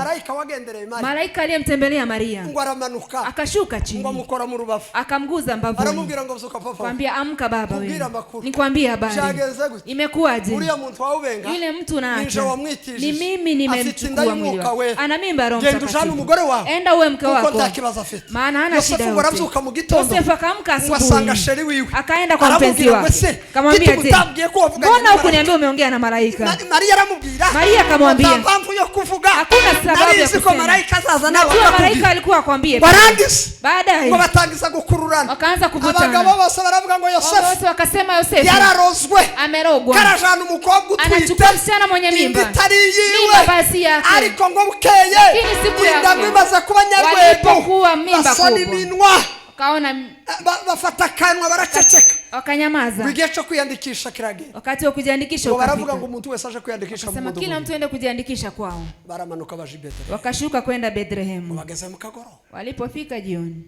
malaika aliyemtembelea Maria ngo aramanuka, akashuka chini, ngo amukora mu rubavu, akamguza mbavuni, aramubwira ngo zuka papa, kwambia amka baba wewe, nikwambie habari. Imekuwaje? Yule mtu na ni mimi nimemchukua mwili wako, ana mimba Roho Mtakatifu. Enda uwe mke wako, maana hana shida yote. Yosefu akamka asubuhi, akaenda kwa mpenzi wake, akamwambia mbona hukuniambia umeongea na malaika? Maria akamwambia hakuna sababu ya kusema, najua malaika alikuwa akwambie. Baadaye wakaanza kuvutana, wote wakasema Yosefu amerogwa, anachukua msichana mwenye mimba basi yake. Lakini siku yake walipokuwa mimba kubwa, kaona bafatakanwa baraceceka, wakanyamaza. Bigecho kuyandikisha kirage, wakati wa kujiandikisha baravuga ngo umuntu wese aje kuyandikisha mu mudugudu, kila mtu aende kujiandikisha kwao. Baramanuka baje Bethlehem, wakashuka kwenda Bethlehem. Bageze mu kagoro, walipofika jioni,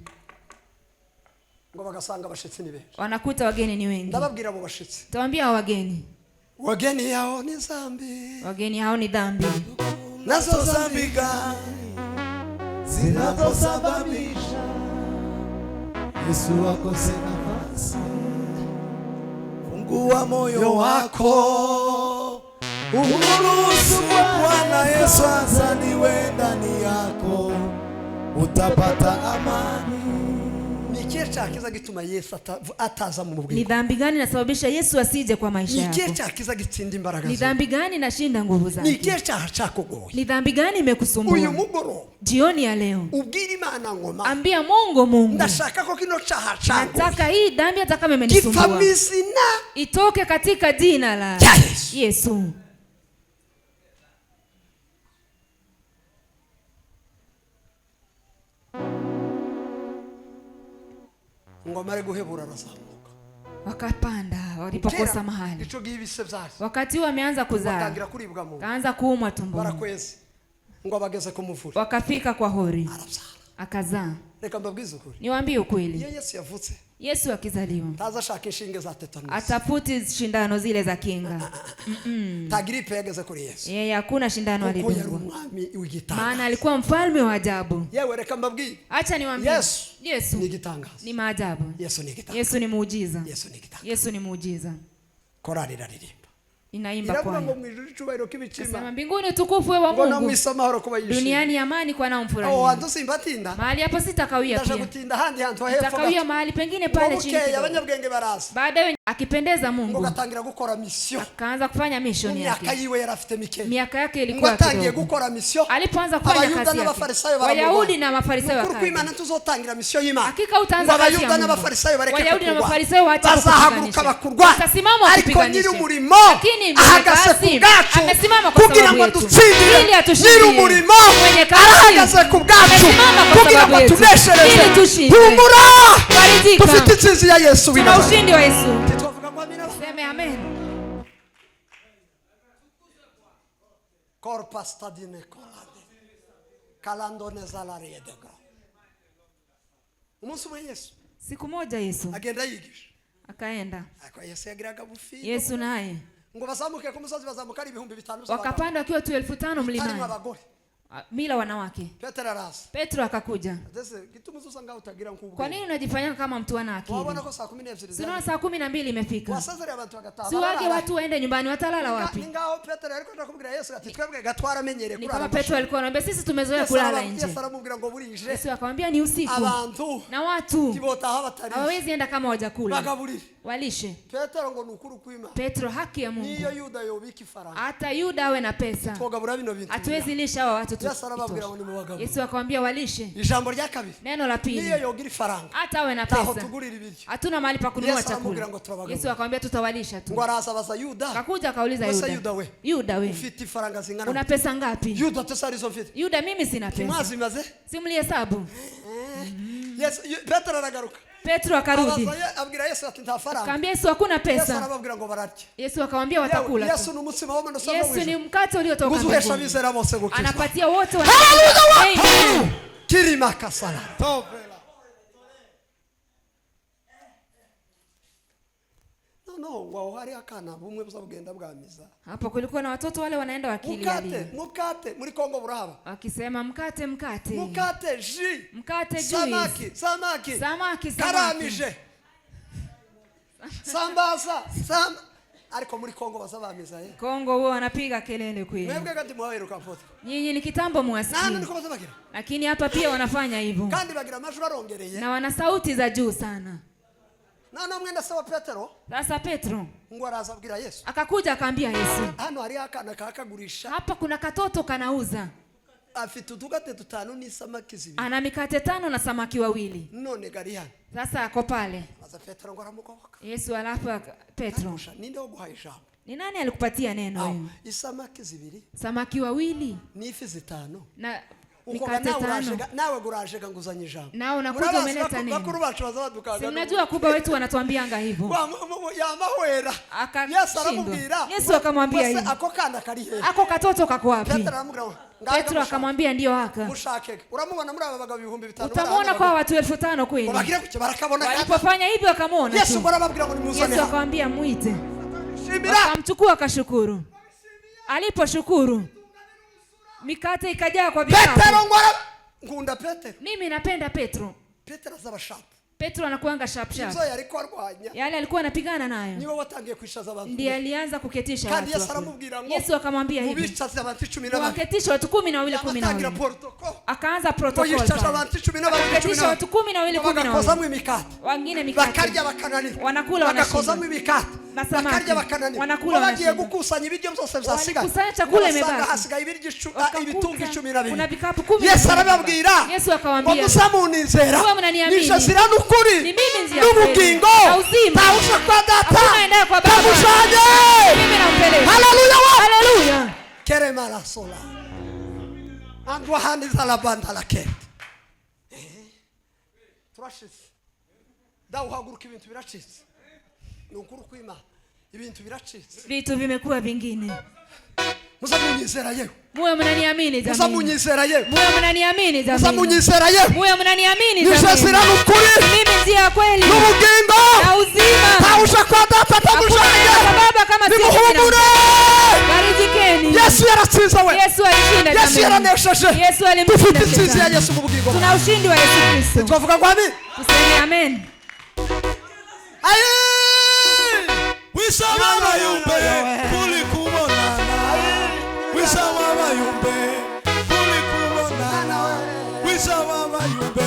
ngo bagasanga bashitsi ni benshi, wanakuta wageni ni wengi. Ndababwira abo bashitsi, tawambia wageni hao ni zambi, wageni hao ni dhambi, nazo zambi gani zinazosababisha Yesu akose nafasi. Fungua moyo wako, umruhusu Bwana Yesu azaliwe ndani yako, utapata amani. Nikiacha kiza gituma Yesu ataza mu bubwiko. Ni dhambi gani nasababisha Yesu asije kwa maisha yako? Nikiacha kiza gitsinda imbaraga. Ni dhambi gani nashinda nguvu zake? Nikiacha chakogoye. Ni dhambi gani imekusumbua? Uyu mugoro, jioni ya leo, ubwira Imana ngoma, ambia Mungu, ndashaka ko kino chaha changu, nataka hii dhambi hata kama imenisumbua itoke katika jina la Yesu. Ngomare guhebura razamuka, wakapanda walipokosa mahali. Wakati huo ameanza kuzaa, kaanza kuumwa tumboni, wakafika kwa hori, akazaa. Niwaambie ukweli, Yesu akizaliwa atafuti shindano zile za kinga. Yeye hakuna shindano alidungwa, maana alikuwa mfalme wa ajabu. Acha niwaambie, Yesu ni maajabu. Yesu ni muujiza. Yesu ni muujiza. Korali raririmba, inaimba kwa Kasema mbinguni utukufu wewe Mungu, duniani amani kwa nao mfurahia. Mahali hapo sitakawia pia, sitakawia mahali pengine pale chini. Baadaye akipendeza Mungu akaanza kufanya mission yake. Miaka yake ilikuwa kidogo, alipoanza kufanya kazi yake, Wayahudi na Mafarisayo wakaja. Hakika utaanza kazi ya Mungu, Wayahudi na Mafarisayo watahaguruka, watasimama wakipiganisha. Lakini mwenye kazi amesimama kwa sababu yetu, ili atushindie. Mwenye kazi amesimama kwa sababu yetu, ili tushinde. Tuna ushindi wa Yesu. Seme amen. Siku moja Yesu akaenda. Yesu naye wakapanda wakiwa 5,000 mlimani, mila wanawake. Petro akakuja. Kwa nini unajifanya kama mtu ana akili? Sina saa 12 imefika, si wage watu waende nyumbani, watalala wapi? Ni kama Petro alikuwa anambia sisi tumezoea kulala nje. Yesu akamwambia ni usiku na watu hawawezi enda kama hawajakula, walishe. Petro, haki ya Mungu, hata Yuda awe na pesa hatuwezi lisha hawa watu watoto. Yesu akamwambia walishe. Neno la pili, hata awe na pesa, hatuna mahali pa kununua chakula. Yesu akamwambia tutawalisha tu. Akakuja akauliza Yuda, we una pesa ngapi? Yuda, mimi sina pesa. Simlihesabu. Petro akarudi. Akamwambia Yesu hakuna pesa. Yesu akamwambia watakula. Yesu ni mkate uliotoka mbinguni. Anapatia wote wana. Amen. Kirima kasala. Hapo kulikuwa na watoto wale wanaenda wakilia. Mukate muri Kongo burahaba. Akisema mkate. Mukate ji. Mkate ji. Samaki. Karamije. Sambaza. Ariko muri Kongo basabamiza ye. Kongo wao wanapiga kelele kweli. Mwebwe kandi mwaweruka foto. Nyinyi ni kitambo mwasikia. Nani niko bazabagira? Lakini hapa pia wanafanya hivyo. Kandi bagira amashuri arongereye. Na wana sauti za juu sana. Nana mwenda sawa Petro. Sasa Petro ngo arazabwira Yesu. Akakuja akaambia Yesu. Hano hari akana kakagurisha. Hapa kuna katoto kanauza. Afite utugate 5 ni samaki 2. Ana mikate 5 na samaki 2. None gariana. Sasa ako pale. Sasa Petro ngo aramukoboka. Yesu alafu Petro. Ninde oguhaisha? Ni nani alikupatia neno hiyo? Isamaki 2. Samaki 2. Ni ifi 5. Na mikate 5. Nawe gurashega nguzanye ijambo. Nao unakuja umeleta neno. Bakuru bacu bazabadukaga. Si unajua kubwa wetu wanatuambianga hivyo. Yamahwera. Yesu aramubwira. Yesu akamwambia hivi. Ako kana kari he. Ako katoto kako wapi? Petro akamwambia ndio haka. Mushake. Uramubona muri aba bagabo 5,000. Utamwona kwa watu 5,000 kweli. Bagira kuki barakabona. Walipofanya hivyo akamwona. Yesu barababwira ngo nimuzane. Yesu akamwambia muite. Akamchukua akashukuru. Aliposhukuru mikate ikajaa kwa vikapu. Petro ngunda Petro. Mimi napenda Petro. Petro azaba sharp. Petro anakuanga sharp. Yale alikuwa anapigana nayo. Niwe watangiye kwishaza abantu. Ndiye alianza kuketisha watu. Yesu aramubwira ngo. Yesu akamwambia hivi. Ubishaza abantu 12. Waketisha watu 12. Akaanza protocol. Akaketisha watu 12. Bakakozamwe imikate. Wengine mikate. Bakarya bakananirwa. Wanakula bakakozamwe imikate. Bakarya bakananirwa. Wanakula bagiye gukusanya ibiryo byose byasigaye. Kusanya chakula imebaki. Hasigaye ibiryo ibitunga 12. Kuna vikapu 10. Yesu arababwira. Yesu akamwambia. Musamunizera. Nisha n'ukuri. Ni mimi nzia. N'ubugingo. Tausha kwa data. Hakuna kwa baba. Tamushanye. Mimi nampeleka. Haleluya. Kerema la sola. Andwa handi za banda la kete. Turashitse. Uhaguruka ibintu biracitse. Nukuru kwima ibintu biracitse. Vitu vimekuwa vingine. Musamunyizera yewe. Muwe mnaniamini jamani. Musamunyizera yewe. Muwe mnaniamini jamani. Musamunyizera yewe. Muwe mnaniamini jamani. Nishasira n'ukuri. Mimi njia kweli. N'ubugingo. Na uzima. Tausha kwa data tamushanye. Baba kama sisi. Nimuhumure. Barizikeni. Yesu yaratsinze we. Yesu alishinda jamani. Yesu yaranesheje. Yesu alimshinda. Dufite ya Yesu mu bugingo. Tuna ushindi wa Yesu Kristo. Twavuga ngo amen. Tuseme amen. Aye. Wisama yumbe kuli kubonana. Wisama yumbe kuli kubonana. Wisama yumbe.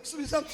Subizamo.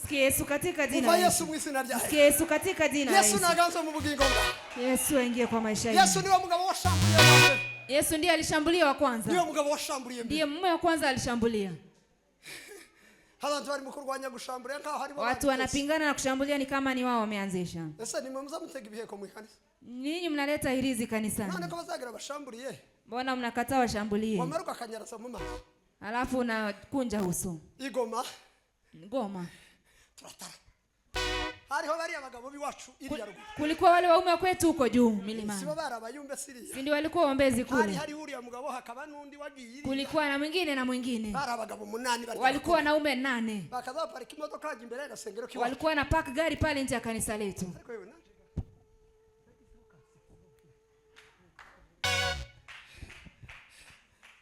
Sikia Yesu katika jina la Yesu. Sikia Yesu katika jina la Yesu. Yesu naganza mu bugingo bwa. Yesu aingie kwa maisha yako. Yesu ndiye mugabo washambulia. Yesu ndiye alishambulia wa kwanza. Ndiye mugabo washambulia. Ndiye mume wa kwanza alishambulia. Abantu bari mukurwanya gushambulia nkaho harimo watu wanapingana na kushambulia ni kama ni wao wameanzisha. Sasa ni mumza mutega ibiheko mu kanisa. Ninyi mnaleta hirizi kanisani. Nani kama zagira bashambulie? Mbona mnakataa washambulie? Wamaruka kanyarasa mu maso. Alafu unakunja uso. Igoma. Ngoma. Turatara. Hariho bari abagabo biwacu iri yarugo. Kulikuwa wale waume kwetu huko juu milimani. Sibo barabayumbe siri. Si ndio walikuwa ombezi kule. Hari uriya mugabo hakaba nundi wagiye. Kulikuwa na mwingine na mwingine. Bara abagabo 8 bari. Walikuwa na ume 8. Bakaza pariki imodoka haje imbere ya sengero kiwa. Walikuwa na park gari pale nje ya kanisa letu.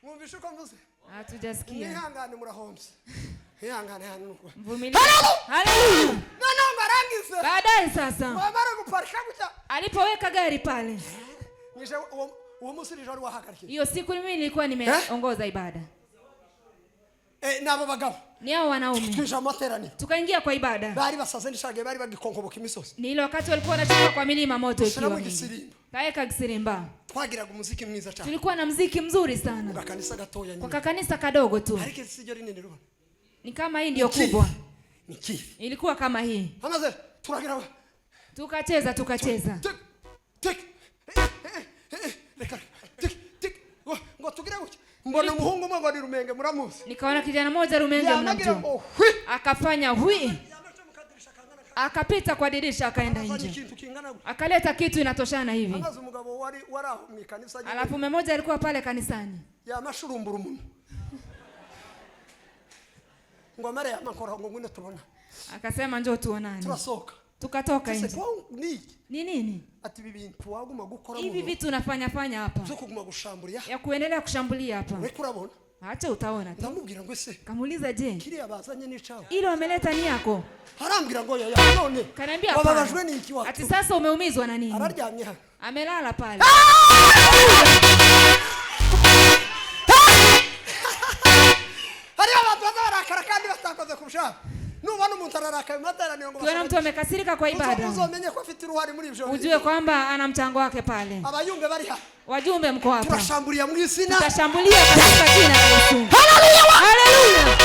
Mwumvishuko mvuze? Hatujasikia. Nihangane murahomse. Nihangane hano nuko. Vumilia. Haleluya. Nana ngarangize. Baadaye sasa. Wamara kuparika guta. Alipoweka gari pale. Nishe uwo musiri jari wahagariki. Hiyo siku mimi nilikuwa nimeongoza ibada. Nabo bagabo. Ni hao wanaume. Kisha materani. Tukaingia kwa ibada. Bari basaze ndishage bari bagikonkoboka imisozi. Ni ile wakati walikuwa wanachukua kwa milima moto ikiwa mingi. Kaeka gisirimba. Twagiraga umuziki mwiza cyane. Tulikuwa na muziki mzuri sana. Kwa kanisa gatoya nyine. Kwa kanisa kadogo tu. Ariko sijyo rinene ruba. Ni kama hii ndio kubwa. Ni kifi. Ilikuwa kama hii. Amaze turagira. Tukacheza. Tik. Tik. Ngo tugira guki. Mbona muhungu mwe ngodi rumenge muramuzi. Nikaona kijana mmoja rumenge mnamjua. Akafanya hui. Akapita kwa dirisha akaenda nje. Akaleta kitu inatoshana hivi. Alafu mmoja alikuwa pale kanisani. Ya mashurumburu muno. Ngomare ya makora ngo ngune tubona. Akasema njoo tuonane. Turasoka. Tukatoka nje. Ni nini? Ati bintu waguma gukora hivi vitu unafanya hapa. Zo kuguma gushambulia. Ya kuendelea kushambulia hapa. Wewe kurabona? Acha utaona tu. Ndamubwira ngo ese. Kamuuliza je? Kiriya bazanye ni chawo. Ile wameleta ni yako. Harambwira ngo ya none. Kaniambia hapa. Babajwe ni iki watu. Ati sasa umeumizwa na nini? Araryamye hano. Amelala pale. Hariya abantu barakara kandi batakoze kubushaka. Nubona umuntu ararakaye matara niyo ngo bashaka. Mtu amekasirika kwa ibada. Uzomenye ko afite uruhare muri ibyo. Ujue kwamba ana mchango wake pale. Abayumbe bari ha. Wajumbe mko hapa. Turashambulia mu izina. Tutashambulia katika jina la Yesu. Haleluya! Haleluya!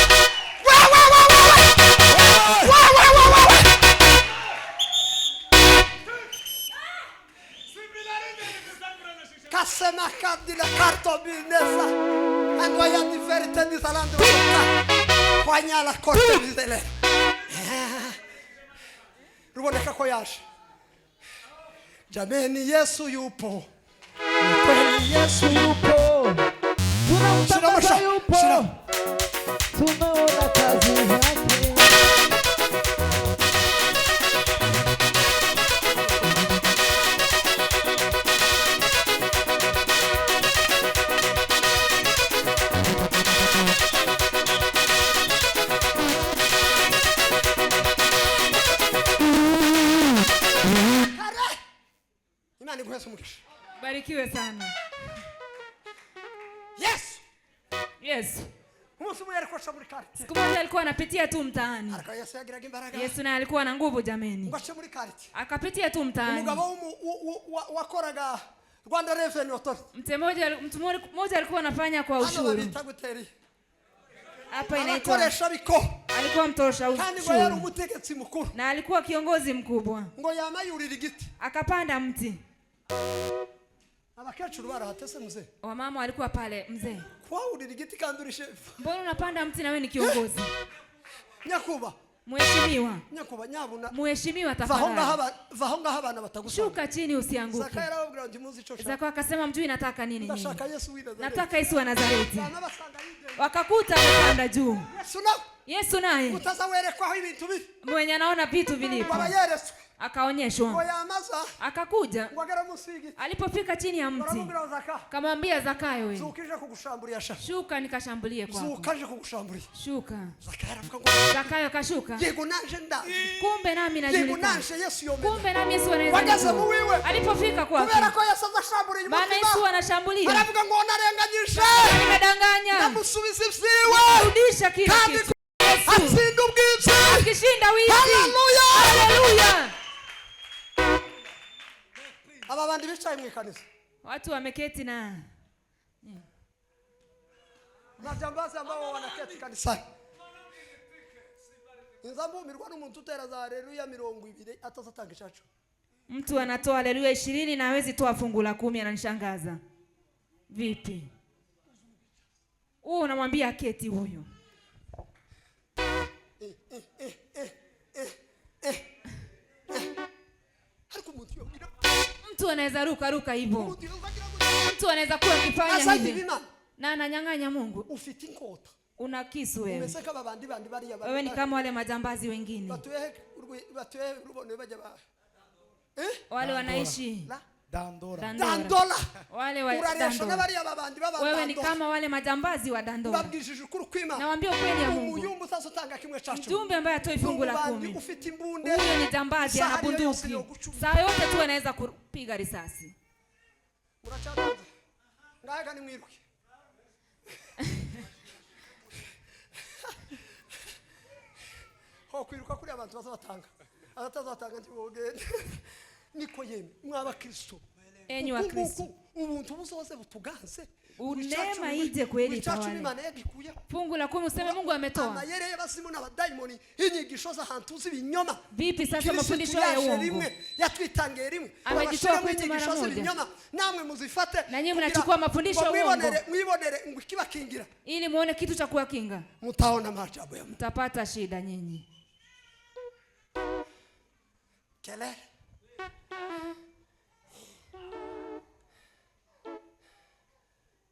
Kasema kadila karto binesa. Ando ya di verite di salando. Kwanyala korte bizele. Ruboneka ko yaje. Jameni Yesu yupo. Kweli Yesu yupo. Tunamtangaza yupo. Tumeona kazi yake. Barikiwe sana. Yes. Siku moja alikuwa anapitia tu mtaani. Yesu naye alikuwa na nguvu jameni. Akapitia tu mtaani. Wakoraga Rwanda Revenue Authority. Mtu mmoja alikuwa anafanya kwa ushuru. Hapa inaitwa. Alikuwa mtosha ushuru. Na alikuwa kiongozi mkubwa. Akapanda mti. Abakecuru barahatese mzee. Wamama walikuwa pale mzee. Kwa urira igiti kandi uri chef. Mbona unapanda mti na wewe ni kiongozi? Nyakuba. Mheshimiwa. Nyakuba nyabuna. Mheshimiwa tafadhali. Vahonga habana batagusa. Shuka chini usianguke. Zakayo arabwira ndi muzi ico. Zakayo akasema mjui nataka nini? Nataka Yesu wa Nazareti. Nataka Yesu wa Nazareti. Wakakuta amepanda juu. Yesu naye. Utazawerekwaho ibintu bibi. Mwenye anaona vitu vilipo. Akaonyeshwa. Akakuja. Alipofika chini ya mti. Kamwambia Zakayo wewe. Shuka nikashambulie kwako. Shuka. Zakayo kashuka. Kumbe nami najulikana. Kumbe nami Yesu anaweza. Alipofika kwako. Maana Yesu anashambulia. Nimedanganya. Rudisha kile kitu. atsinda ubwiza, akishinda wizi. Haleluya, haleluya. Aba bandi bicaye mu kanisa, watu wameketi na jambazi ambao wanaketi kanisani. Nzambumirwa n'umuntu utera za haleluya 20 atazatanga icacu. Mtu anatoa haleluya 20 na hawezi toa fungu la 10, ananishangaza. Vipi? Unamwambia aketi huyo. Mtu anaweza ruka hivyo. Mtu anaweza kuwa kifanya hivi. Na ananyang'anya Mungu. Ufite inkota. Una kisu wewe. Umeseka babandi bari ya. Wewe ni kama wale majambazi wengine. Batuye rubone baje ba. Wale wanaishi Dandola. Wale wa Dandola. Wewe ni kama wale majambazi wa Dandola. Babwishije ukuri kw'Imana. Nawaambia ukweli ya Mungu. Uyumbu sasa utanga kimwe cacu. Mjumbe ambaye atoi fungu la 10. Ufite imbunde. Huyo ni jambazi ana bunduki. Saa yote tu anaweza kupiga risasi. Murachadanza. Ngaga ni mwiruke. Ho kwiruka kuri abantu bazatanga. Abatazatanga ntibogende. Niko yeme mwaba Kristo. Enyi wa Kristo. Ubuntu busose butuganze. Unema ije kweli tawale. Fungu la 10 useme Mungu ametoa. Amayere basimu na badaimoni inyigisho za hantu z'ibinyoma. Vipi sasa mafundisho ya uongo? Yatwitangiye rimwe. Amejitoa kwetu mara moja. Namwe muzifate. Na nyinyi mnachukua mafundisho ya uongo. Mwibonere ngikibakingira. Ili muone kitu cha kuwakinga. Mtaona maajabu ya Mungu. Mtapata shida nyinyi. Kelele.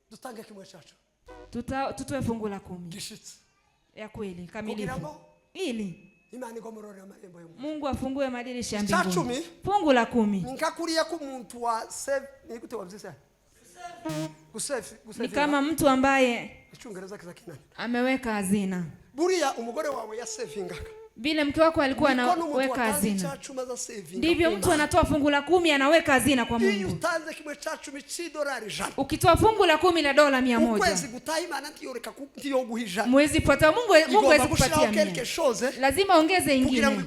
Tutange kimwe chacho. Tutoe fungu la 10. Gishitsi. Ya kweli kamilifu. Ili Imani gomorore amarembo y'Mungu. Mungu afungue madirisha ya mbinguni. Fungu la 10. Nkakuriye ku muntu wa save ni gute wavyise? Gusave. Ni kama mtu ambaye Icyongereza kiza kinani. Ameweka hazina. Buriya umugore wawe ya savingaka. Vile mke wako alikuwa anaweka hazina. Ndivyo mtu anatoa fungu la 10 anaweka hazina kwa Mungu. Utanze kimwe cha 10 $100. Ukitoa fungu la 10 la dola 100. Ukwezi gutaha Imana ntiyoreka ntiyoguhija. Mwezi pata Mungu hawezi kupatia 100. Lazima ongeze ingine.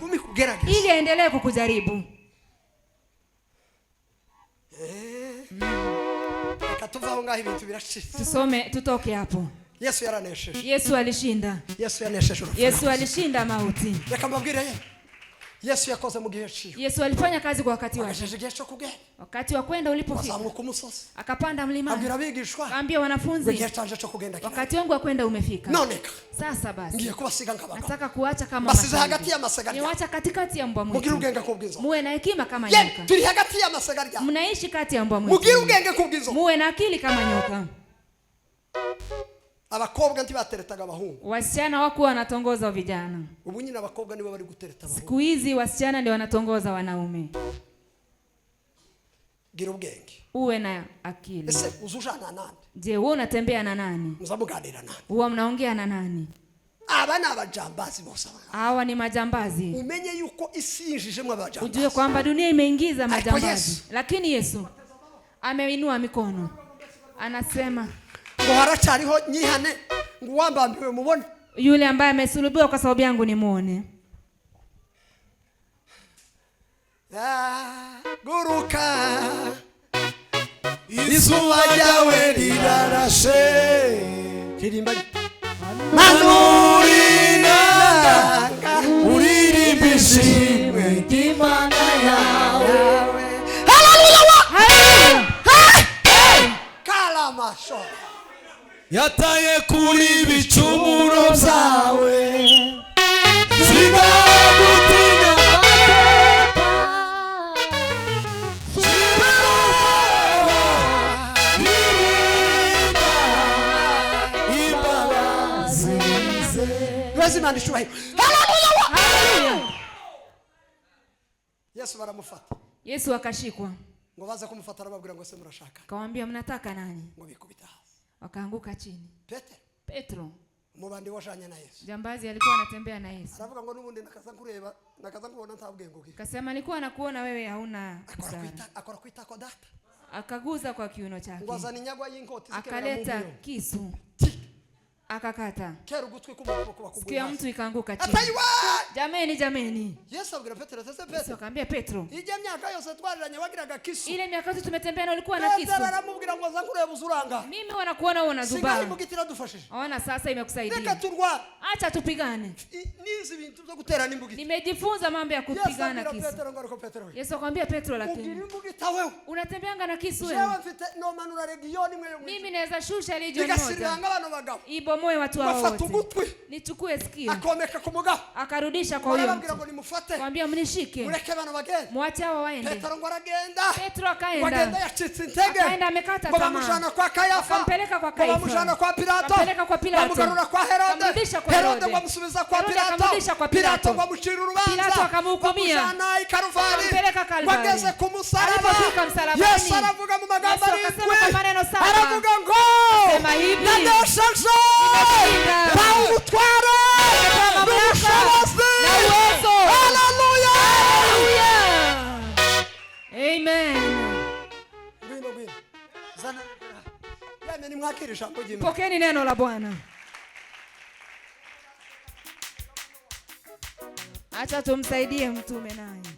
Ili aendelee kukujaribu. Katuvaho ngaho ibintu birashitse. Tusome tutoke hapo. Yesu yaranesheje. Yesu alishinda. Yesu yanesheje. Yesu alishinda mauti. Reka mbabwire Yesu yakoze mu gihe cyo. Yesu alifanya kazi kwa wakati wake. Wakati wa kwenda ulipofika. Akapanda mlimani. Abwira abigishwa. Akaambia wanafunzi. Wakati wangu wa kwenda umefika. Noneka. Sasa basi. Ngiye kubasiga nk'abagabo. Nataka kuacha kama basize hagati ya masagarya. Niwacha katikati ya mbwa mwitu. Mugira ubwenge kubwiza. Muwe na hekima kama nyoka. Turi hagati ya masagarya. Mnaishi kati ya mbwa mwitu. Mugira ubwenge kubwiza. Muwe na akili kama nyoka. Abakobwa ntibateretaga abahungu. Wasichana wako wanatongoza vijana. Ubu nyine abakobwa nibo bari gutereta abahungu. Siku hizi wasichana ndio wanatongoza wanaume. Gira ubwenge. Uwe na akili. Ese uzujana nani? Je, wewe unatembea na nani? Muzamuganira nani? Huwa mnaongea na nani? Aba ni abajambazi bose. Hawa ni majambazi. Umenye yuko isi yinjijemo abajambazi. Ujue kwamba dunia imeingiza majambazi. Lakini Yesu ameinua mikono. Anasema ngo haracariho nyihane ngo wambambiwe mubone. Yule ambaye amesulubiwa kwa sababu yangu ni muone. Guruka izuba ryawe rirarashe kirimba manurina uririmbishimwe Imana yawe. Haleluya. Kalamasho yataye kuri bicumuro byawe Sinagutinya Imana ishubahe. Haleluya. Yesu baramufata. Yesu akashikwa. Ngo baza kumufata arababwira ngo se murashaka. Akamwambia mnataka nani? Ngo bikubita hasi. Wakaanguka chini. Petro. Umubandi wajanye na Yesu. Jambazi alikuwa anatembea na Yesu. Aravuga ngo nubundi nakaza kureba nakaza kubona ntabwenge uki. Akasema alikuwa anakuona wewe hauna busara. Akora kuita kwa data. Akaguza kwa kiuno chake. Ngwazani nyagwa y'inkoti akaleta kisu. akakata. Kera ugutwi kumugabo kuba sikio ya mtu ikaanguka chini. Jameni. Yesu abwira Petero, sasa Petero. Yesu akamwambia Petro, ije myaka yose twariranye wagiraga kisu. Ile miaka yote tumetembea na ulikuwa na kisu. Petero aramubwira ngo za kureba uzuranga. Mimi wanakuona una zubaa. Singali mugitira dufashije. Ona sasa imekusaidia. Reka turwa. Acha tupigane. Nizi bintu byo gutera nimbugita. Nimejifunza mambo ya kupigana kisu. Yesu akamwambia Petro, lakini unatembeanga na kisu wewe. Mimi naweza shusha legion moja. Ibomoe watu hao wote. Nichukue sikio. Akarudisha kwa huyo mtu. Akamwambia mnishike. Mwache hao waende. Petro akaenda. Akaenda amekata tamaa. Akampeleka kwa Kayafa. Akampeleka kwa Pilato. Akamrudisha kwa Herode. Akamrudisha kwa Pilato. Pilato akamhukumia. Akampeleka Kalvari. Alipofika msalabani, Yesu aravuga mu magambo akasema kwa maneno saba. Aravuga ngo sema hivi, nadeshaje pautwara na uwezo. Haleluya. Amen. Bwino. Zana. Yameni mwakirisha ngo jimwe. Pokeeni neno la Bwana. Acha tumsaidie mtume naye.